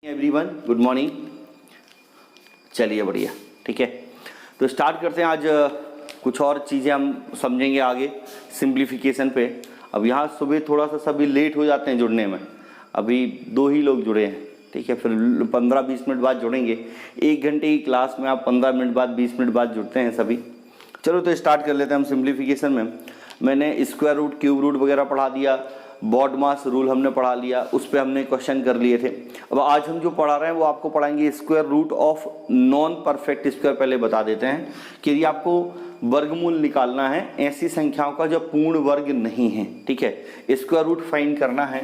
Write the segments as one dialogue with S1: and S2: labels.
S1: Everyone, good morning. चलिए बढ़िया, ठीक है। तो स्टार्ट करते हैं। आज कुछ और चीज़ें हम समझेंगे आगे सिंप्लीफिकेशन पे। अब यहाँ सुबह थोड़ा सा सभी लेट हो जाते हैं जुड़ने में। अभी 2 ही लोग जुड़े हैं, ठीक है। फिर 15-20 मिनट बाद जुड़ेंगे। 1 घंटे की क्लास में आप 15 मिनट बाद 20 मिनट बाद जुड़ते हैं सभी। चलो तो स्टार्ट कर लेते हैं हम सिंप्लीफिकेशन में। मैंने स्क्वायर रूट, क्यूब रूट वगैरह पढ़ा दिया। बॉडमास रूल हमने पढ़ा लिया, उस पर हमने क्वेश्चन कर लिए थे। अब आज हम जो पढ़ा रहे हैं वो आपको पढ़ाएंगे square root of non perfect square. पहले बता देते हैं कि यदि आपको वर्गमूल निकालना है ऐसी संख्याओं का जो पूर्ण वर्ग नहीं है, ठीक है। स्क्वायर रूट फाइंड करना है,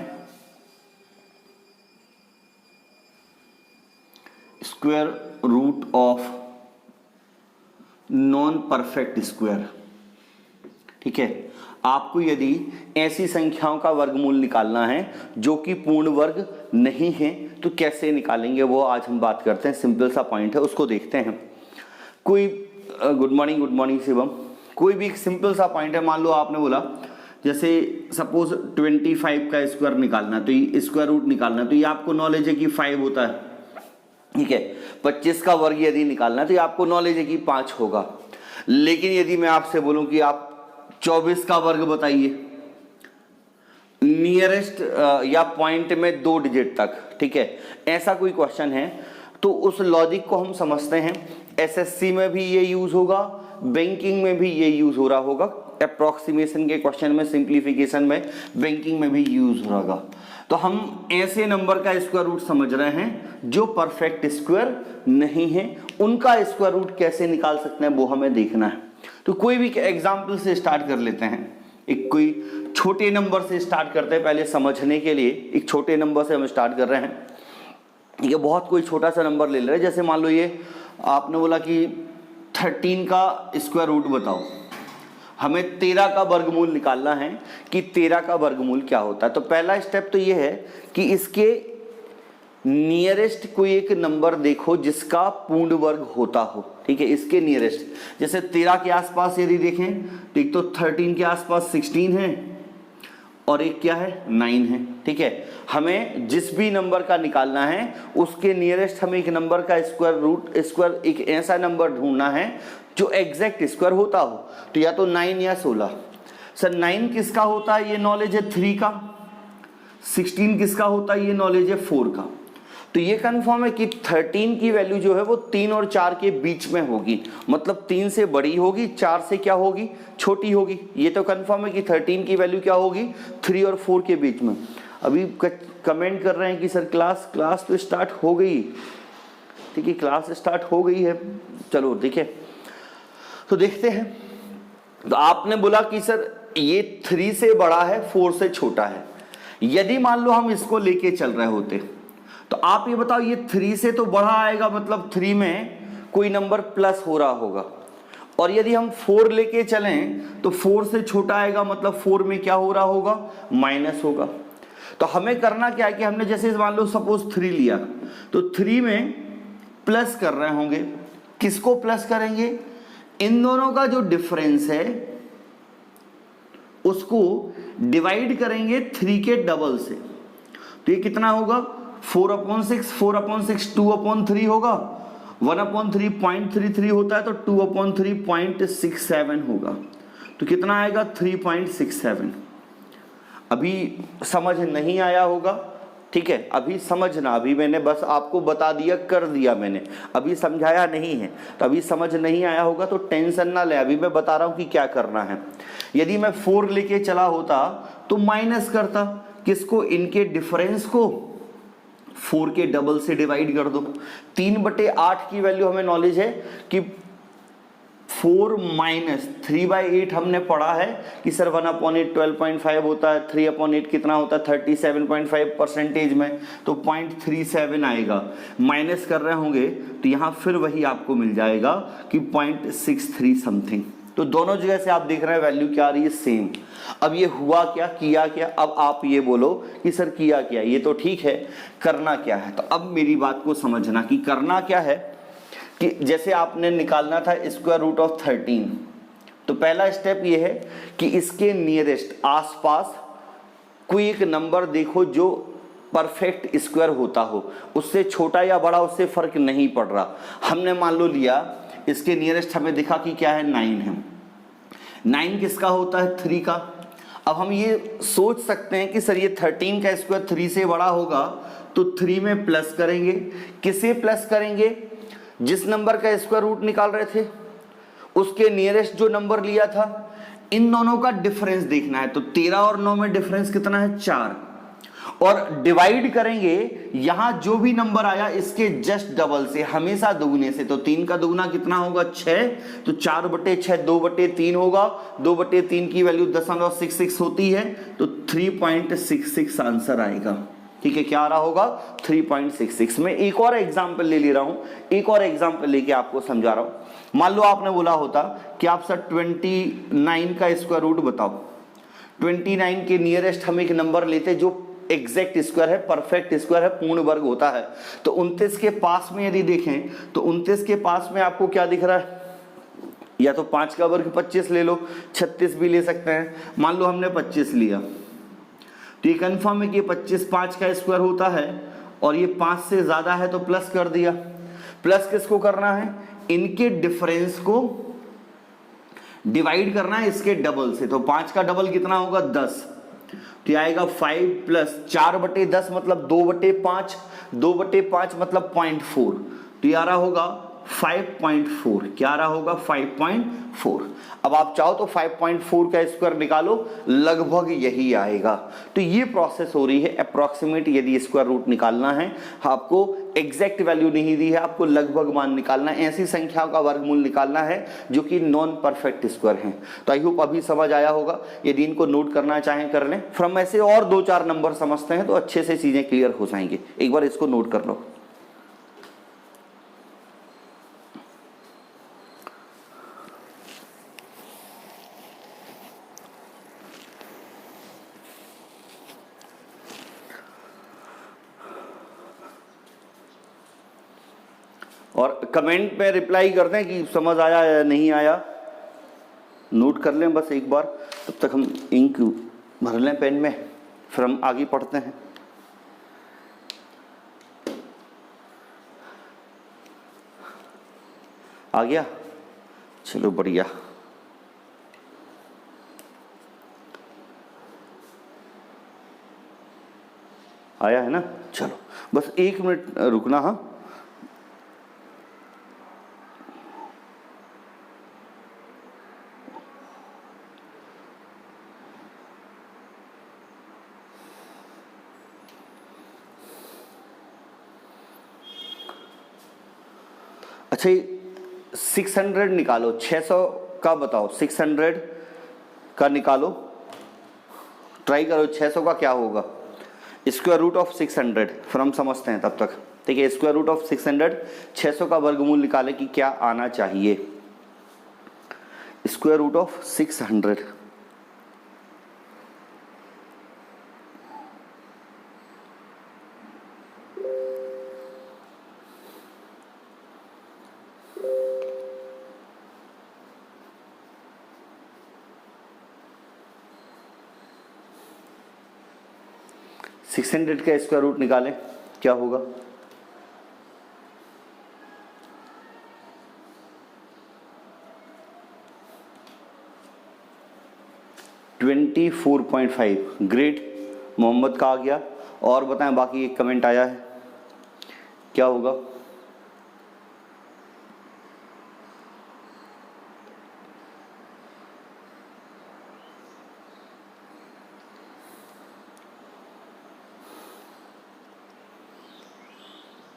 S1: square root of non perfect square, ठीक है। आपको यदि ऐसी संख्याओं का वर्गमूल निकालना है जो कि पूर्ण वर्ग नहीं है तो कैसे निकालेंगे वो आज हम बात करते हैं। सिंपल सा पॉइंट है, उसको देखते हैं। कोई गुड मॉर्निंग शिवम। कोई भी एक सिंपल सा पॉइंट है। मान लो आपने बोला जैसे सपोज 25 का स्क्वायर निकालना है, तो ये स्क्वायर रूट निकालना है, तो ये आपको नॉलेज है कि 5 होता है, ठीक है। 25 का वर्ग यदि निकालना है तो ये आपको नॉलेज है कि 5 होगा। लेकिन यदि मैं आपसे बोलूं कि आप 24 का वर्ग बताइए, नियरेस्ट या पॉइंट में 2 डिजिट तक, ठीक है, ऐसा कोई क्वेश्चन है तो उस लॉजिक को हम समझते हैं। एसएससी में भी ये यूज होगा, बैंकिंग में भी ये यूज हो रहा होगा। अप्रोक्सीमेशन के क्वेश्चन में, सिंप्लीफिकेशन में, बैंकिंग में भी यूज होगा। तो हम ऐसे नंबर का स्क्वायर रूट समझ रहे हैं जो परफेक्ट स्क्वायर नहीं है, उनका स्क्वायर रूट कैसे निकाल सकते हैं वो हमें देखना है। तो कोई भी एग्जाम्पल से स्टार्ट कर लेते हैं। एक कोई छोटे नंबर से स्टार्ट करते हैं पहले समझने के लिए। एक छोटे नंबर से हम स्टार्ट कर रहे हैं। ये बहुत कोई छोटा सा नंबर ले रहे हैं। जैसे मान लो ये आपने बोला कि 13 का स्क्वायर रूट बताओ। हमें 13 का वर्गमूल निकालना है कि 13 का वर्गमूल क्या होता है। तो पहला स्टेप तो ये है कि इसके नियरेस्ट कोई एक नंबर देखो जिसका पूर्ण वर्ग होता हो, ठीक है। इसके नियरेस्ट जैसे 13 के आसपास यदि देखें तो एक तो 13 के आसपास 16 है और एक क्या है 9 है, ठीक है। हमें जिस भी नंबर का निकालना है उसके नियरेस्ट हमें एक नंबर का स्क्वायर एक ऐसा नंबर ढूंढना है जो एग्जैक्ट स्क्वायर होता हो। तो या तो 9 या 16। सर 9 किसका होता है, ये नॉलेज है 3 का। 16 किसका होता है, ये नॉलेज है 4 का। तो ये कंफर्म है कि 13 की वैल्यू जो है वो 3 और 4 के बीच में होगी, मतलब 3 से बड़ी होगी, 4 से क्या होगी, छोटी होगी। ये तो कंफर्म है कि 13 की वैल्यू क्या होगी, 3 और 4 के बीच में। अभी कमेंट कर रहे हैं कि सर क्लास तो स्टार्ट हो गई, ठीक है, क्लास स्टार्ट हो गई है। चलो देखिए, तो देखते हैं। तो आपने बोला कि सर ये 3 से बड़ा है, 4 से छोटा है। यदि मान लो हम इसको लेके चल रहे होते तो आप ये बताओ, ये 3 से तो बड़ा आएगा, मतलब 3 में कोई नंबर प्लस हो रहा होगा। और यदि हम 4 लेके चलें तो 4 से छोटा आएगा, मतलब 4 में क्या हो रहा होगा, माइनस होगा। तो हमें करना क्या है कि हमने जैसे मान लो सपोज 3 लिया तो 3 में प्लस कर रहे होंगे। किसको प्लस करेंगे, इन दोनों का जो डिफरेंस है उसको डिवाइड करेंगे 3 के डबल से। तो ये कितना होगा, 4/6, 4/6 2/3 होगा। 1/3 0.33 होता है तो 2/3 0.67 होगा। तो कितना आएगा, 3.67। अभी समझ नहीं आया होगा, ठीक है। अभी समझना, अभी मैंने बस आपको बता दिया, कर दिया मैंने, अभी समझाया नहीं है। तो अभी समझ नहीं आया होगा तो टेंशन ना ले, अभी मैं बता रहा हूं कि क्या करना है। यदि मैं 4 लेके चला होता तो माइनस करता किसको, इनके डिफरेंस को 4 के डबल से डिवाइड कर दो। 3/8 की वैल्यू हमें नॉलेज है कि 4 माइनस 3/8 हमने पढ़ा है कि सर 1/8 12.5 होता है, 3/8 कितना होता है 37.5% में, तो 0.37 आएगा। माइनस कर रहे होंगे तो यहाँ फिर वही आपको मिल जाएगा कि 0.63 समथिंग। तो दोनों जगह से आप देख रहे हैं वैल्यू क्या आ रही है, सेम। अब ये हुआ क्या, किया क्या। अब आप ये बोलो कि सर किया क्या, ये तो ठीक है, करना क्या है। तो अब मेरी बात को समझना कि करना क्या है। कि जैसे आपने निकालना था स्क्वायर रूट ऑफ 13, तो पहला स्टेप ये है कि इसके नियरेस्ट आसपास कोई एक नंबर देखो जो परफेक्ट स्क्वायर होता हो, उससे छोटा या बड़ा उससे फर्क नहीं पड़ रहा। हमने मान लो लिया इसके नियरेस्ट हमें दिखा कि क्या है 9 है, 9 किसका होता है 3 का। अब हम ये सोच सकते हैं कि सर ये 13 का स्क्वायर 3 से बड़ा होगा, तो 3 में प्लस करेंगे। किसे प्लस करेंगे? जिस नंबर का स्क्वायर रूट निकाल रहे थे उसके नियरेस्ट जो नंबर लिया था, इन दोनों का डिफरेंस देखना है। तो 13 और 9 में डिफरेंस कितना है 4, और डिवाइड करेंगे यहां जो भी नंबर आया इसके जस्ट डबल से, हमेशा दुगने से। तो 3 का दुगना कितना होगा 6, तो 4/6 2/3 होगा, 2/3 की वैल्यू 0.66 होती है, तो 3.66 आंसर आएगा। ठीक है, क्या आ रहा होगा 3.66। मैं एक और एग्जाम्पल ले रहा हूं, एक और एग्जाम्पल लेके आपको समझा रहा हूं। मान लो आपने बोला होता कि आप सर 29 का स्क्वायर रूट बताओ। 29 के नियरेस्ट हम एक नंबर लेते जो एग्जैक्ट स्क्वायर है, परफेक्ट स्क्वायर है, पूर्ण वर्ग होता है। तो 29 के पास में यदि देखें तो 29 के पास में आपको क्या दिख रहा है? या तो 5 का वर्ग 25 ले लो, 36 भी ले सकते हैं। मान लो हमने 25 लिया, तो ये कंफर्म है कि 25 5 का स्क्वायर होता है, और ये 5 से ज्यादा है तो प्लस कर दिया। प्लस किसको करना है? इनके डिफरेंस को डिवाइड करना है इसके डबल से। तो 5 का डबल कितना होगा 10, तो आएगा 5 प्लस 4/10 मतलब 2/5, 2/5 मतलब 0.4, तो ये आ रहा होगा 5.4। क्या आ रहा होगा 5.4। अब आप चाहो तो 5.4 का स्क्वायर निकालो, लगभग यही आएगा। तो ये प्रोसेस हो रही है अप्रोक्सीमेट। यदि स्क्वायर रूट निकालना है, आपको एग्जैक्ट वैल्यू नहीं दी है, आपको लगभग मान निकालना है, ऐसी संख्या का वर्गमूल निकालना है जो कि नॉन परफेक्ट स्क्वायर है। तो आई होप अभी समझ आया होगा। यदि इनको नोट करना चाहें कर लें, फ्रॉम ऐसे और 2-4 नंबर समझते हैं तो अच्छे से चीजें क्लियर हो जाएंगे। एक बार इसको नोट कर लो। और कमेंट में रिप्लाई कर दें कि समझ आया या नहीं आया, नोट कर लें बस एक बार। तब तक हम इंक भर लें पेन में, फिर हम आगे पढ़ते हैं। आ गया? चलो बढ़िया। आया है ना? चलो बस 1 मिनट रुकना। हाँ, अच्छा 600 निकालो, 600 का बताओ, 600 का निकालो, ट्राई करो। 600 का क्या होगा? स्क्वायर रूट ऑफ 600, फिर हम समझते हैं तब तक। ठीक है, स्क्वायर रूट ऑफ 600, 600 का वर्गमूल निकाले कि क्या आना चाहिए। Square root of 600, six hundred का स्क्वायर रूट निकालें, क्या होगा? $24.5। ग्रेट, मोहम्मद का आ गया। और बताएं, बाकी एक कमेंट आया है, क्या होगा?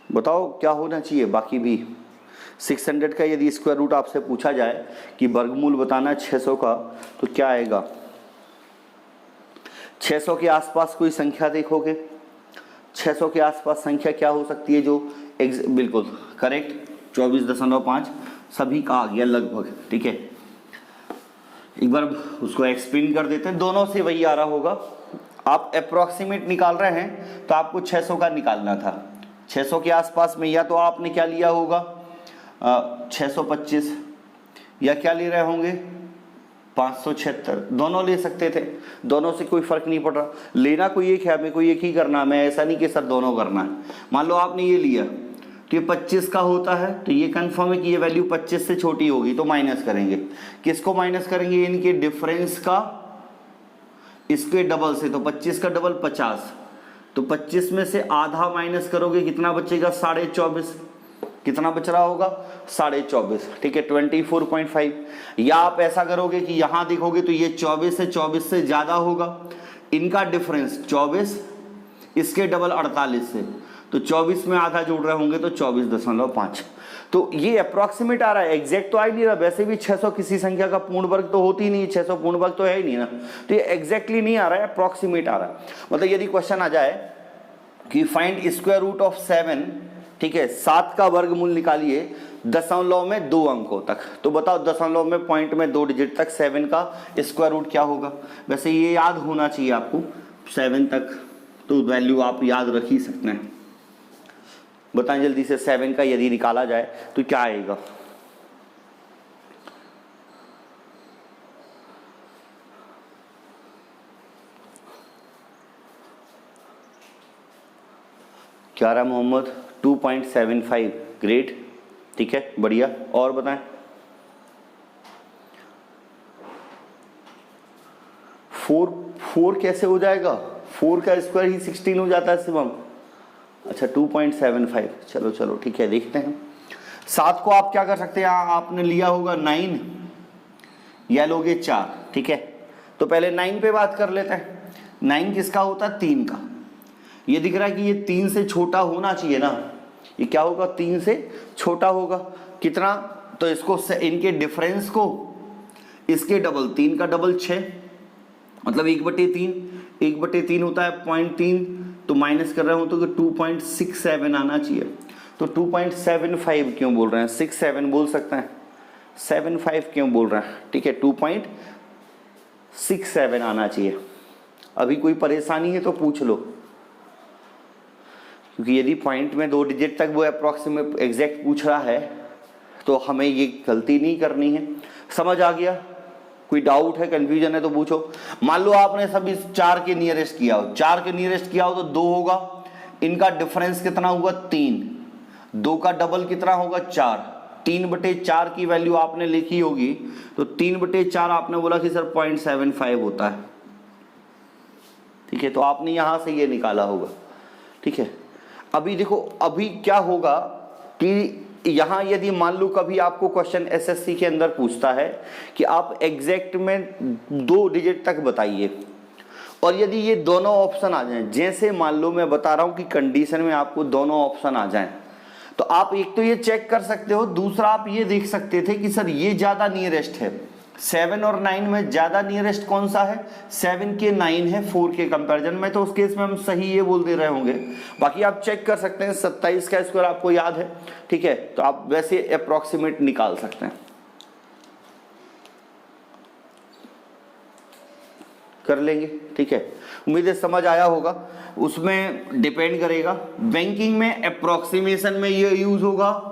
S1: बताओ क्या होना चाहिए बाकी भी। 600 का यदि स्क्वायर रूट आपसे पूछा जाए कि वर्गमूल बताना 600 का, तो क्या आएगा? 600 के आसपास कोई संख्या देखोगे? 600 के आसपास संख्या क्या हो सकती है जो बिल्कुल करेक्ट 24.5 सभी का आ गया लगभग। ठीक है, एक बार उसको एक्सप्लेन कर देते हैं। दोनों से वही आ रहा होगा। आप अप्रोक्सीमेट निकाल रहे हैं तो आपको 600 का निकालना था। 600 के आसपास में या तो आपने क्या लिया होगा 625, या क्या ले रहे होंगे 576, दोनों ले सकते थे, दोनों से कोई फर्क नहीं पड़ रहा, लेना कोई एक है, हमें कोई एक ही करना है, मैं ऐसा नहीं कि सर दोनों करना है। मान लो आपने ये लिया तो ये 25 का होता है, तो ये कंफर्म है कि ये वैल्यू 25 से छोटी होगी, तो माइनस करेंगे। किसको माइनस करेंगे? इनके डिफरेंस का इसके डबल से, तो 25 का डबल 50, तो 25 में से आधा माइनस करोगे, कितना बचेगा? 24.5। कितना बच रहा होगा? 24.5, ठीक है, 24.5। या आप ऐसा करोगे कि यहां देखोगे तो ये 24 से ज्यादा होगा, इनका डिफरेंस 24, इसके डबल 48 से, तो 24 में आधा जोड़ रहे होंगे तो 24.5। तो ये अप्रोक्सीमेट आ रहा है, एग्जैक्ट तो आ ही नहीं रहा। वैसे भी 600 किसी संख्या का पूर्ण वर्ग तो होती नहीं, 600 पूर्ण वर्ग तो है ही नहीं ना, तो ये एग्जैक्टली नहीं आ रहा है, अप्रोक्सीमेट आ रहा है। मतलब यदि क्वेश्चन आ जाए कि फाइंड स्क्वायर रूट ऑफ 7, ठीक है, 7 का वर्गमूल निकालिए दशमलव में 2 अंकों तक, तो बताओ दशमलव में पॉइंट में 2 डिजिट तक 7 का स्क्वायर रूट क्या होगा? वैसे ये याद होना चाहिए आपको 7 तक, तो वैल्यू आप याद रख ही सकते हैं। बताएं जल्दी से, 7 का यदि निकाला जाए तो क्या आएगा? क्या रहा मोहम्मद? 2.75, ग्रेट, ठीक है, बढ़िया। और बताएं। 4 कैसे हो जाएगा? 4 का स्क्वायर ही 16 हो जाता है शिवम। अच्छा 2.75, चलो ठीक है, देखते हैं। 7 को आप क्या कर सकते हैं? आपने लिया होगा 9 या लोगे 4, ठीक है, तो पहले 9 पे बात कर लेते हैं। 9 किसका होता है? 3 का। ये दिख रहा है कि ये 3 से छोटा होना चाहिए ना, ये क्या होगा? 3 से छोटा होगा। कितना? तो इसको इनके डिफरेंस को इसके डबल, 3 का डबल 6, मतलब 1/3, 1/3 होता है 0.3, तो माइनस कर रहे हो तो 2.67 आना चाहिए। तो 2.75 क्यों बोल रहे हैं? 67 बोल सकते हैं, 75 क्यों बोल रहे हैं? ठीक है, 2.67 आना चाहिए। अभी कोई परेशानी है तो पूछ लो, क्योंकि यदि पॉइंट में 2 डिजिट तक वो अप्रॉक्सीमेट एग्जैक्ट पूछ रहा है तो हमें ये गलती नहीं करनी है। समझ आ गया? कोई डाउट है, कंफ्यूजन है तो पूछो। मान लो आपने सब इस 4 के नियरेस्ट किया हो, 4 के नियरेस्ट किया हो तो 2 होगा, इनका डिफरेंस कितना हुआ? 3, 2 का डबल कितना होगा? 4, 3/4 की वैल्यू आपने लिखी होगी, तो 3/4 आपने बोला कि सर 0.75 होता है, ठीक है, तो आपने यहां से ये निकाला होगा, ठीक है। अभी देखो, अभी क्या होगा कि यहां यदि मान लो कभी आपको क्वेश्चन एसएससी के अंदर पूछता है कि आप एग्जैक्ट में 2 डिजिट तक बताइए, और यदि ये दोनों ऑप्शन आ जाएं, जैसे मान लो मैं बता रहा हूं कि कंडीशन में आपको दोनों ऑप्शन आ जाएं, तो आप एक तो ये चेक कर सकते हो, दूसरा आप ये देख सकते थे कि सर ये ज्यादा नियरेस्ट है, 7 और 9 में ज्यादा नियरेस्ट कौन सा है? 7 के 9 है 4 के कंपैरिजन में, तो उस केस में हम सही ये बोल दे रहे होंगे। बाकी आप चेक कर सकते हैं, 27 का स्क्वायर आपको याद है, ठीक है, तो आप वैसे अप्रोक्सीमेट निकाल सकते हैं, कर लेंगे, ठीक है। उम्मीद है समझ आया होगा। उसमें डिपेंड करेगा, बैंकिंग में अप्रोक्सीमेशन में ये यूज होगा,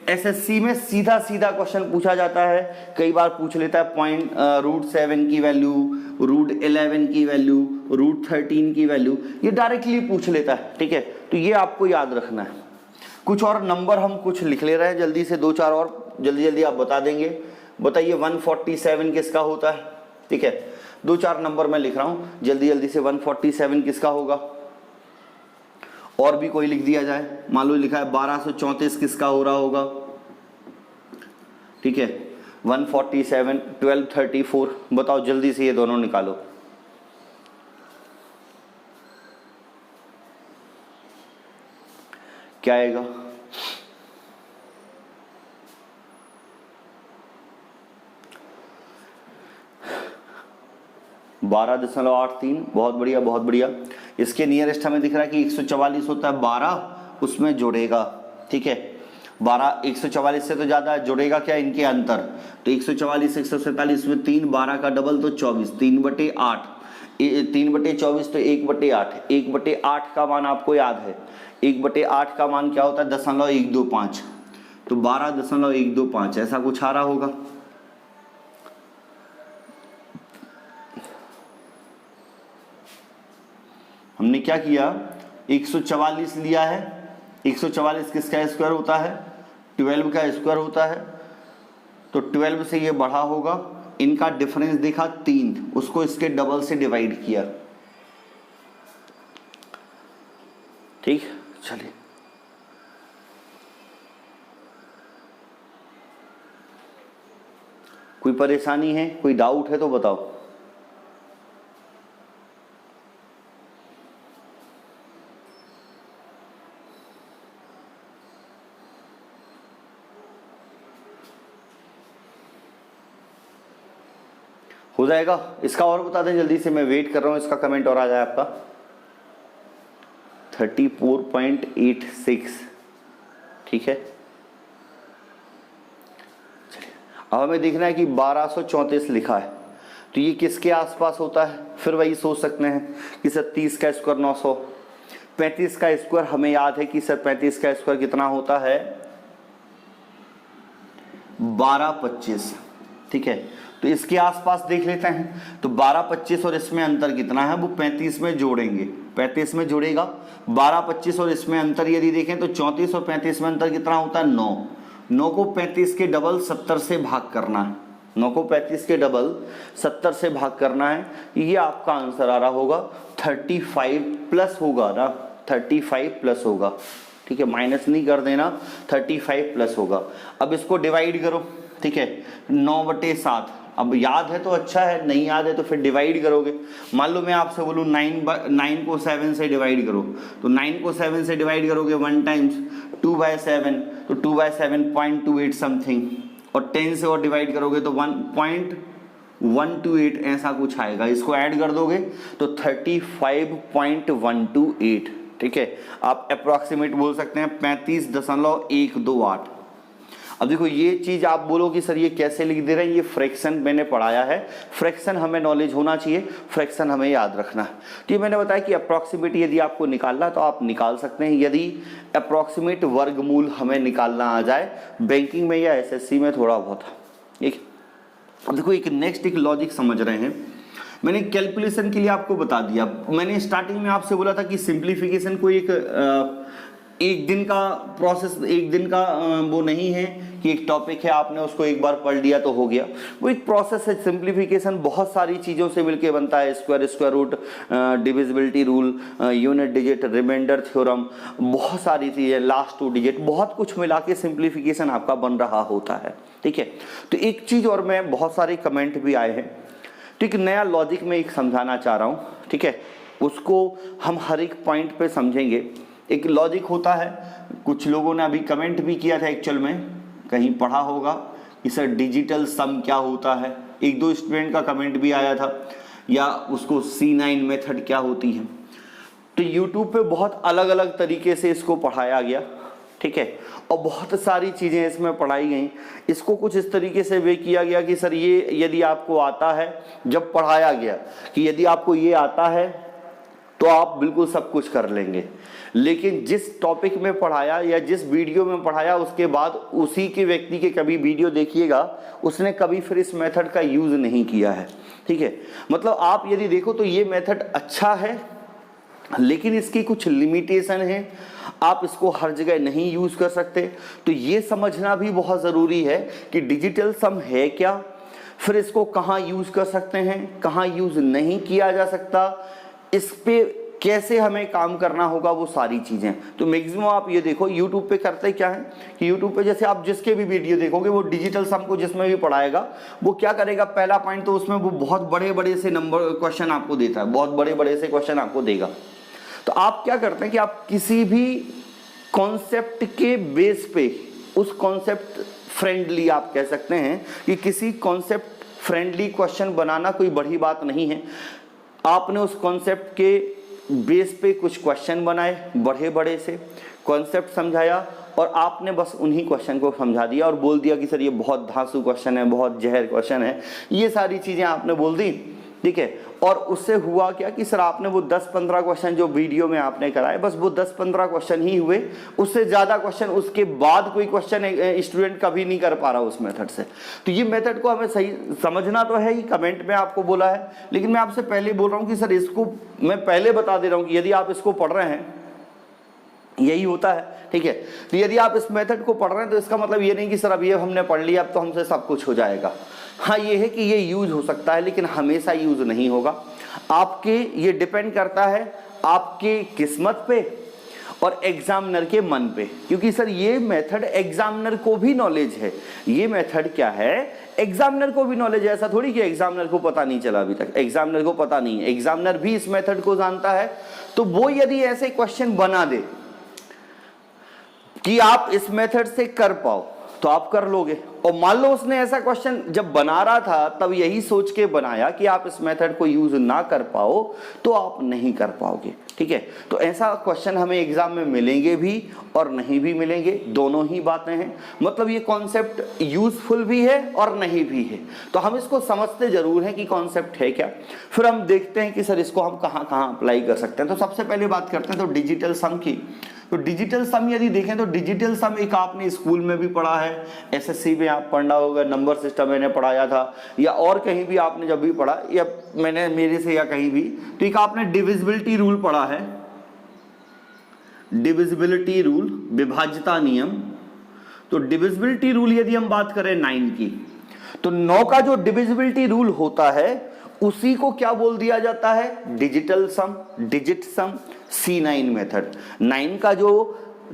S1: एसएससी में सीधा सीधा क्वेश्चन पूछा जाता है, कई बार पूछ लेता है पॉइंट √7 की वैल्यू, √11 की वैल्यू, √13 की वैल्यू, ये डायरेक्टली पूछ लेता है, ठीक है, तो ये आपको याद रखना है। कुछ और नंबर हम कुछ लिख ले रहे हैं जल्दी से, 2-4 और जल्दी आप बता देंगे। बताइए 147 किसका होता है? ठीक है, 2-4 नंबर मैं लिख रहा हूं जल्दी से। 147 किसका होगा? और भी कोई लिख दिया जाए, मान लो लिखा है 1234 किसका हो रहा होगा? ठीक है, 147, 1234, बताओ जल्दी से, ये दोनों निकालो। क्या आएगा? $12.83, बहुत बढ़िया बहुत बढ़िया। इसके नियरेस्ट हमें दिख रहा है कि 144 होता है, 12 उसमें जोड़ेगा, ठीक है, 12 144 से तो ज्यादा है, जोड़ेगा क्या? इनके अंतर, तो 144 147 में 3, 12 का डबल तो 24, 3/8, 3/24 तो 1/8, 1/8 का मान आपको याद है, 1/8 का मान क्या होता है? 0.125, तो 12.125 ऐसा कुछ आ रहा होगा। हमने क्या किया, 144 लिया है, 144 किसका स्क्वायर होता है, 12 का स्क्वायर होता है, तो 12 से ये बढ़ा होगा, इनका डिफरेंस देखा 3, उसको इसके डबल से डिवाइड किया। ठीक, चलिए कोई परेशानी है, कोई डाउट है तो बताओ। हो जाएगा, इसका और बता दें जल्दी से, मैं वेट कर रहा हूं इसका कमेंट और आ जाए आपका। 34.86, ठीक है। चलिए अब हमें देखना है कि 1234 लिखा है, तो ये किसके आसपास होता है, फिर वही सोच सकते हैं कि सर 30 का स्क्वायर 900, 35 का स्क्वायर हमें याद है कि सर 35 का स्क्वायर कितना होता है, 1225, ठीक है। तो इसके आसपास देख लेते हैं, तो 1225 और इसमें अंतर कितना है, वो 35 में जोड़ेंगे, 35 में जुड़ेगा 1225 और इसमें अंतर यदि देखें तो 34 और 35 में अंतर कितना होता है, 9, 9 को 35 के डबल 70 से भाग करना है, 9 को 35 के डबल 70 से भाग करना है, ये आपका आंसर आ रहा होगा 35 प्लस होगा ना, 35 प्लस होगा, ठीक है, माइनस नहीं कर देना, 35 प्लस होगा। अब इसको डिवाइड करो, ठीक है, 9/7, अब याद है तो अच्छा है, नहीं याद है तो फिर डिवाइड करोगे। मान लो मैं आपसे बोलूँ 9 को 7 से डिवाइड करो, तो 9 को 7 से डिवाइड करोगे 1 टाइम्स 2/7, तो 2/7.28 समथिंग, और 10 से और डिवाइड करोगे तो 1.128 ऐसा कुछ आएगा, इसको ऐड कर दोगे तो 35.128, ठीक है। आप अप्रॉक्सीमेट बोल सकते हैं 35.128। अब देखो ये चीज आप बोलो कि सर ये कैसे लिख दे रहे हैं, ये फ्रैक्शन मैंने पढ़ाया है, फ्रैक्शन हमें नॉलेज होना चाहिए, फ्रैक्शन हमें याद रखना है। तो ये मैंने बताया कि अप्रॉक्सीमेट यदि आपको निकालना तो आप निकाल सकते हैं, यदि अप्रॉक्सीमेट वर्गमूल हमें निकालना आ जाए बैंकिंग में या एसएससी में थोड़ा बहुत, ठीक। अब देखो एक नेक्स्ट एक लॉजिक समझ रहे हैं, मैंने कैलकुलेशन के लिए आपको बता दिया, मैंने स्टार्टिंग में आपसे बोला था कि सिंप्लीफिकेशन को एक दिन का प्रोसेस, एक दिन का वो नहीं है कि एक टॉपिक है आपने उसको एक बार पढ़ लिया तो हो गया, वो एक प्रोसेस है। सिंप्लीफिकेशन बहुत सारी चीज़ों से मिलके बनता है, square root, divisibility rule, unit digit, remainder theorem, बहुत सारी चीज़ें, लास्ट 2 डिजिट, बहुत कुछ मिला के सिंप्लीफिकेशन आपका बन रहा होता है, ठीक है। तो एक चीज़ और, मैं बहुत सारे कमेंट भी आए हैं, तो एक नया लॉजिक में एक समझाना चाह रहा हूँ, ठीक है, उसको हम हर एक पॉइंट पे समझेंगे। एक लॉजिक होता है, कुछ लोगों ने अभी कमेंट भी किया था, एक्चुअल में कहीं पढ़ा होगा कि सर डिजिटल सम क्या होता है, 1-2 स्टूडेंट का कमेंट भी आया था, या उसको C9 मेथड क्या होती है। तो YouTube पे बहुत अलग अलग तरीके से इसको पढ़ाया गया, ठीक है, और बहुत सारी चीज़ें इसमें पढ़ाई गई। इसको कुछ इस तरीके से वे किया गया कि सर ये यदि आपको आता है, जब पढ़ाया गया कि यदि आपको ये आता है तो आप बिल्कुल सब कुछ कर लेंगे, लेकिन जिस टॉपिक में पढ़ाया या जिस वीडियो में पढ़ाया उसके बाद उसी के व्यक्ति के कभी वीडियो देखिएगा, उसने कभी फिर इस मेथड का यूज़ नहीं किया है, ठीक है। मतलब आप यदि देखो तो ये मेथड अच्छा है, लेकिन इसकी कुछ लिमिटेशन है, आप इसको हर जगह नहीं यूज़ कर सकते। तो ये समझना भी बहुत ज़रूरी है कि डिजिटल सम है क्या, फिर इसको कहाँ यूज़ कर सकते हैं, कहाँ यूज़ नहीं किया जा सकता, इस पे कैसे हमें काम करना होगा, वो सारी चीज़ें। तो मैक्सिमम आप ये देखो YouTube पे करते क्या है कि YouTube पे जैसे आप जिसके भी वीडियो देखोगे वो डिजिटल सम को जिसमें भी पढ़ाएगा, वो क्या करेगा, पहला पॉइंट तो उसमें वो बहुत बड़े बड़े से नंबर क्वेश्चन आपको देता है, बहुत बड़े बड़े से क्वेश्चन आपको देगा। तो आप क्या करते हैं कि आप किसी भी कॉन्सेप्ट के बेस पे, उस कॉन्सेप्ट फ्रेंडली आप कह सकते हैं कि किसी कॉन्सेप्ट फ्रेंडली क्वेश्चन बनाना कोई बड़ी बात नहीं है। आपने उस कॉन्सेप्ट के बेस पे कुछ क्वेश्चन बनाए, बड़े बड़े से कॉन्सेप्ट समझाया, और आपने बस उन्हीं क्वेश्चन को समझा दिया और बोल दिया कि सर ये बहुत धांसू क्वेश्चन है, बहुत जहर क्वेश्चन है, ये सारी चीज़ें आपने बोल दी। ठीक है। और उससे हुआ क्या कि सर आपने वो 10-15 क्वेश्चन जो वीडियो में आपने कराए, बस वो 10-15 क्वेश्चन ही हुए, उससे ज्यादा क्वेश्चन उसके बाद कोई क्वेश्चन स्टूडेंट कभी नहीं कर पा रहा उस मेथड से। तो ये मेथड को हमें सही समझना तो है ही, कमेंट में आपको बोला है, लेकिन मैं आपसे पहले बोल रहा हूँ कि सर इसको मैं पहले बता दे रहा हूँ कि यदि आप इसको पढ़ रहे हैं, यही होता है, ठीक है। तो यदि आप इस मेथड को पढ़ रहे हैं तो इसका मतलब ये नहीं कि सर अब ये हमने पढ़ लिया अब तो हमसे सब कुछ हो जाएगा। हाँ ये है कि ये यूज हो सकता है, लेकिन हमेशा यूज नहीं होगा। आपके ये डिपेंड करता है आपके किस्मत पे और एग्जामिनर के मन पे, क्योंकि सर ये मेथड एग्जामिनर को भी नॉलेज है। ये मेथड क्या है, एग्जामिनर को भी नॉलेज है। ऐसा थोड़ी कि एग्जामिनर को पता नहीं चला अभी तक, एग्जामिनर को पता नहीं है, एग्जामिनर भी इस मेथड को जानता है। तो वो यदि ऐसे क्वेश्चन बना दे कि आप इस मेथड से कर पाओ तो आप कर लोगे। और मान लो उसने ऐसा क्वेश्चन जब बना रहा था तब यही सोच के बनाया कि आप इस मेथड को यूज ना कर पाओ तो आप नहीं कर पाओगे, ठीक है। तो ऐसा क्वेश्चन हमें एग्जाम में मिलेंगे भी और नहीं भी मिलेंगे, दोनों ही बातें हैं। मतलब ये कॉन्सेप्ट यूजफुल भी है और नहीं भी है, तो हम इसको समझते जरूर हैं कि कॉन्सेप्ट है क्या। फिर हम देखते हैं कि सर इसको हम कहाँ कहाँ अप्लाई कर सकते हैं। तो सबसे पहले बात करते हैं तो डिजिटल सम की। तो डिजिटल सम यदि देखें तो डिजिटल सम एक आपने स्कूल में भी पढ़ा है, एसएससी में आप पढ़ना होगा, नंबर सिस्टम मैंने पढ़ाया था, या और कहीं भी आपने जब भी पढ़ा, या मैंने मेरे से या कहीं भी, तो एक आपने डिविजिबिलिटी रूल पढ़ा है, डिविजिबिलिटी रूल, विभाज्यता नियम। तो डिविजिबिलिटी रूल यदि हम बात करें 9 की, तो 9 का जो डिविजिबिलिटी रूल होता है उसी को क्या बोल दिया जाता है, डिजिटल सम, डिजिट सम, C9 मेथड। 9 का जो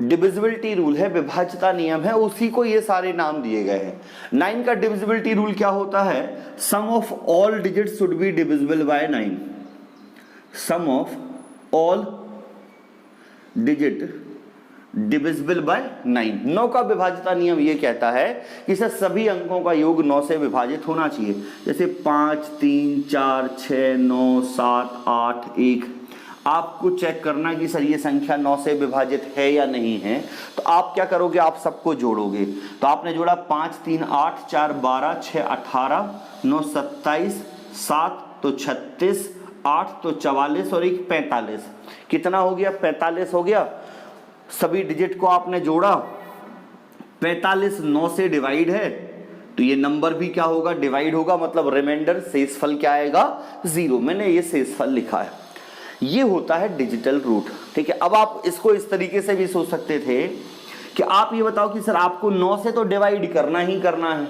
S1: डिविजिबिलिटी रूल है, विभाज्यता नियम है, उसी को ये सारे नाम दिए गए हैं। 9 का डिविजिबिलिटी रूल क्या होता है, sum of all digits should be divisible by 9, sum of all digit divisible by 9। 9 का विभाज्यता नियम ये कहता है कि सर सभी अंकों का योग 9 से विभाजित होना चाहिए। जैसे 5, 3, 4, 6, 9, 7, 8, 1। आपको चेक करना कि सर ये संख्या 9 से विभाजित है या नहीं है, तो आप क्या करोगे, आप सबको जोड़ोगे। तो आपने जोड़ा 5, 3, 8, 4, 12, 6, 18, 9, 27, 7 तो 36, 8 तो 44 और 1 45। कितना हो गया, 45 हो गया। सभी डिजिट को आपने जोड़ा, 45 9 से डिवाइड है, तो ये नंबर भी क्या होगा, डिवाइड होगा, मतलब रिमाइंडर शेषफल क्या आएगा, 0। मैंने ये शेषफल लिखा है। ये होता है डिजिटल रूट, ठीक है। अब आप इसको इस तरीके से भी सोच सकते थे कि आप ये बताओ कि सर आपको 9 से तो डिवाइड करना ही करना है।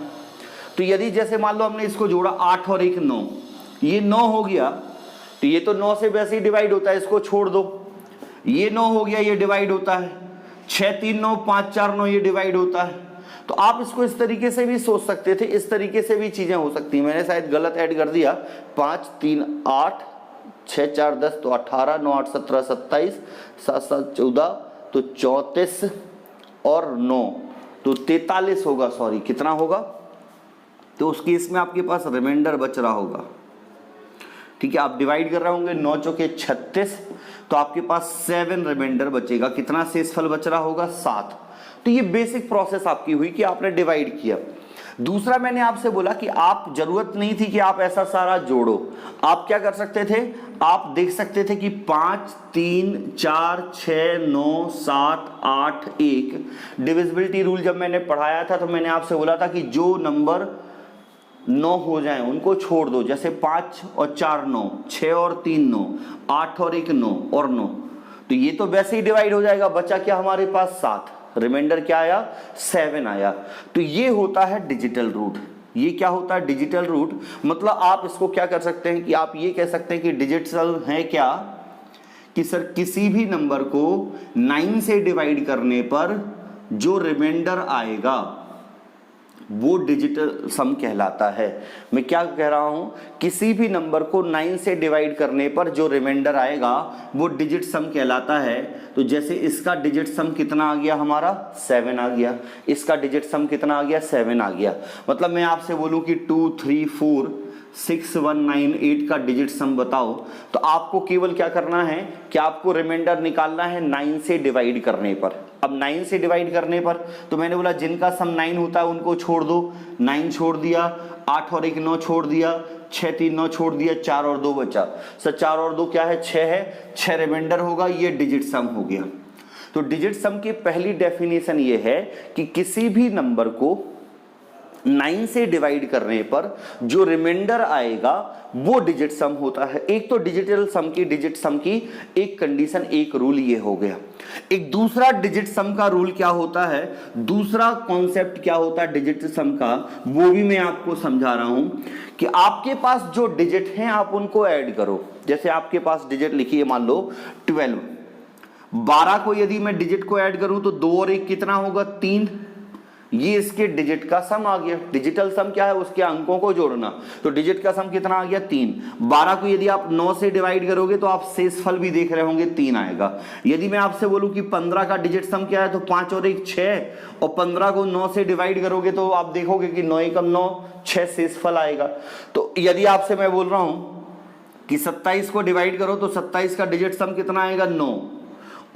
S1: तो यदि जैसे मान लो हमने इसको जोड़ा 8 और 1 9, ये 9 हो गया, तो ये तो 9 से वैसे ही डिवाइड होता है, इसको छोड़ दो। ये 9 हो गया, ये डिवाइड होता है। 6 3 9 5 4 9 ये डिवाइड होता है। तो आप इसको इस तरीके से भी सोच सकते थे, इस तरीके से भी चीजें हो सकती हैं। मैंने शायद गलत ऐड कर दिया। 5 3 8 6 4 10 तो 18, 9 8 17 27, 7 7 14 तो 34 और 9 तो 43 होगा। सॉरी, कितना होगा, तो उस केस में आपके पास रिमाइंडर बच रहा होगा, ठीक है। आप डिवाइड कर रहे होंगे, 9 चौके 36, तो आपके पास 7 रिमाइंडर बचेगा। कितना शेषफल बच रहा होगा, 7। तो ये बेसिक प्रोसेस आपकी हुई कि आपने डिवाइड किया। दूसरा मैंने आपसे बोला कि आप जरूरत नहीं थी कि आप ऐसा सारा जोड़ो। आप क्या कर सकते थे, आप देख सकते थे कि 5 3 4 6 9 7 8 1 डिविजिबिलिटी रूल जब मैंने पढ़ाया था तो मैंने आपसे बोला था कि जो नंबर 9 हो जाए उनको छोड़ दो। जैसे 5 और 4 9, 6 और 3 9, 8 और 1 9 और 9, तो ये तो वैसे ही डिवाइड हो जाएगा। बचा क्या हमारे पास, 7। रिमाइंडर क्या आया, 7 आया। तो ये होता है डिजिटल रूट। ये क्या होता है, डिजिटल रूट। मतलब आप इसको क्या कर सकते हैं कि आप ये कह सकते हैं कि डिजिटल है क्या, कि सर किसी भी नंबर को 9 से डिवाइड करने पर जो रिमाइंडर आएगा वो डिजिटल सम कहलाता है। मैं क्या कह रहा हूं, किसी भी नंबर को 9 से डिवाइड करने पर जो रिमाइंडर आएगा वो डिजिट सम कहलाता है। तो जैसे इसका डिजिट सम कितना आ गया हमारा, 7 आ गया। इसका डिजिट सम कितना आ गया, 7 आ गया। मतलब मैं आपसे बोलूं कि 2 3 4 6 1 9 8 का डिजिट सम बताओ, तो आपको केवल क्या करना है कि आपको रिमाइंडर निकालना है 9 से डिवाइड करने पर। अब 9 से डिवाइड करने पर तो मैंने बोला जिनका सम 9 होता है उनको छोड़ दो, 9 छोड़ दिया, 8 और 1 9 छोड़ दिया, 6 3 9 छोड़ दिया, 4 और 2 बचा सर, 4 और 2 क्या है 6 है, 6 रिमाइंडर होगा, ये डिजिट सम हो गया। तो डिजिट सम की पहली डेफिनेशन ये है कि किसी भी नंबर को 9 से डिवाइड करने पर जो रिमाइंडर आएगा वो डिजिट सम होता है। एक तो डिजिटल सम की, डिजिट सम की एक कंडीशन, एक रूल ये हो गया। एक दूसरा डिजिट सम का रूल क्या होता है, दूसरा कॉन्सेप्ट क्या होता है डिजिट सम का, वो भी मैं आपको समझा रहा हूं कि आपके पास जो डिजिट हैं आप उनको ऐड करो। जैसे आपके पास डिजिट लिखी है मान लो 12, 12 को यदि मैं डिजिट को ऐड करूं तो 2 और 1 कितना होगा 3, ये इसके डिजिट का सम आ गया। डिजिटल सम क्या है, उसके अंकों को जोड़ना, तो डिजिट का सम कितना आ गया 3। 12 को यदि आप 9 से डिवाइड करोगे तो आप शेषफल भी देख रहे होंगे 3 आएगा। यदि मैं आपसे बोलूं कि 15 का डिजिट सम क्या है तो 5 और 1 6, और 15 को 9 से डिवाइड करोगे तो आप देखोगे कि 9 एकम 9, 6 शेषफल आएगा। तो यदि आपसे मैं बोल रहा हूं कि 27 को डिवाइड करो तो 27 का डिजिट सम कितना आएगा 9,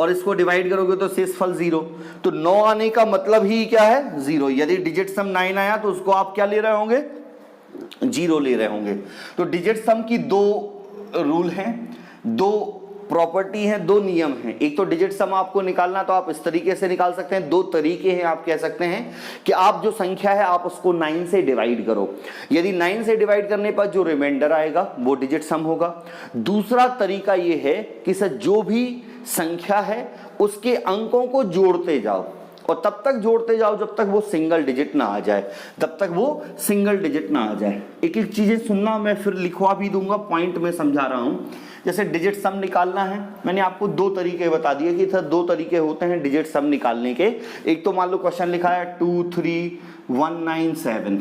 S1: और इसको डिवाइड करोगे तो शेषफल 0। तो 9 आने का मतलब ही क्या है 0। यदि डिजिट सम 9 आया तो उसको आप क्या ले रहे होंगे 0 ले रहे होंगे। तो डिजिट सम की 2 रूल हैं, 2 प्रॉपर्टी हैं, 2 नियम हैं। एक तो डिजिट सम आपको निकालना तो आप इस तरीके से निकाल सकते हैं, 2 तरीके हैं। आप कह सकते हैं कि आप जो संख्या है आप उसको 9 से डिवाइड करो, यदि 9 से डिवाइड करने पर जो रिमाइंडर आएगा वो डिजिट सम होगा। दूसरा तरीका ये है कि सर जो भी संख्या है उसके अंकों को जोड़ते जाओ, और तब तक जोड़ते जाओ जब तक वो सिंगल डिजिट ना आ जाए, तब तक वो सिंगल डिजिट ना आ जाए। एक एक चीजें सुनना, मैं फिर लिखवा भी दूंगा, पॉइंट में समझा रहा हूं। जैसे डिजिट सम निकालना है, मैंने आपको 2 तरीके बता दिए कि सर 2 तरीके होते हैं डिजिट सम निकालने के। एक तो मान लो क्वेश्चन लिखा है 23197,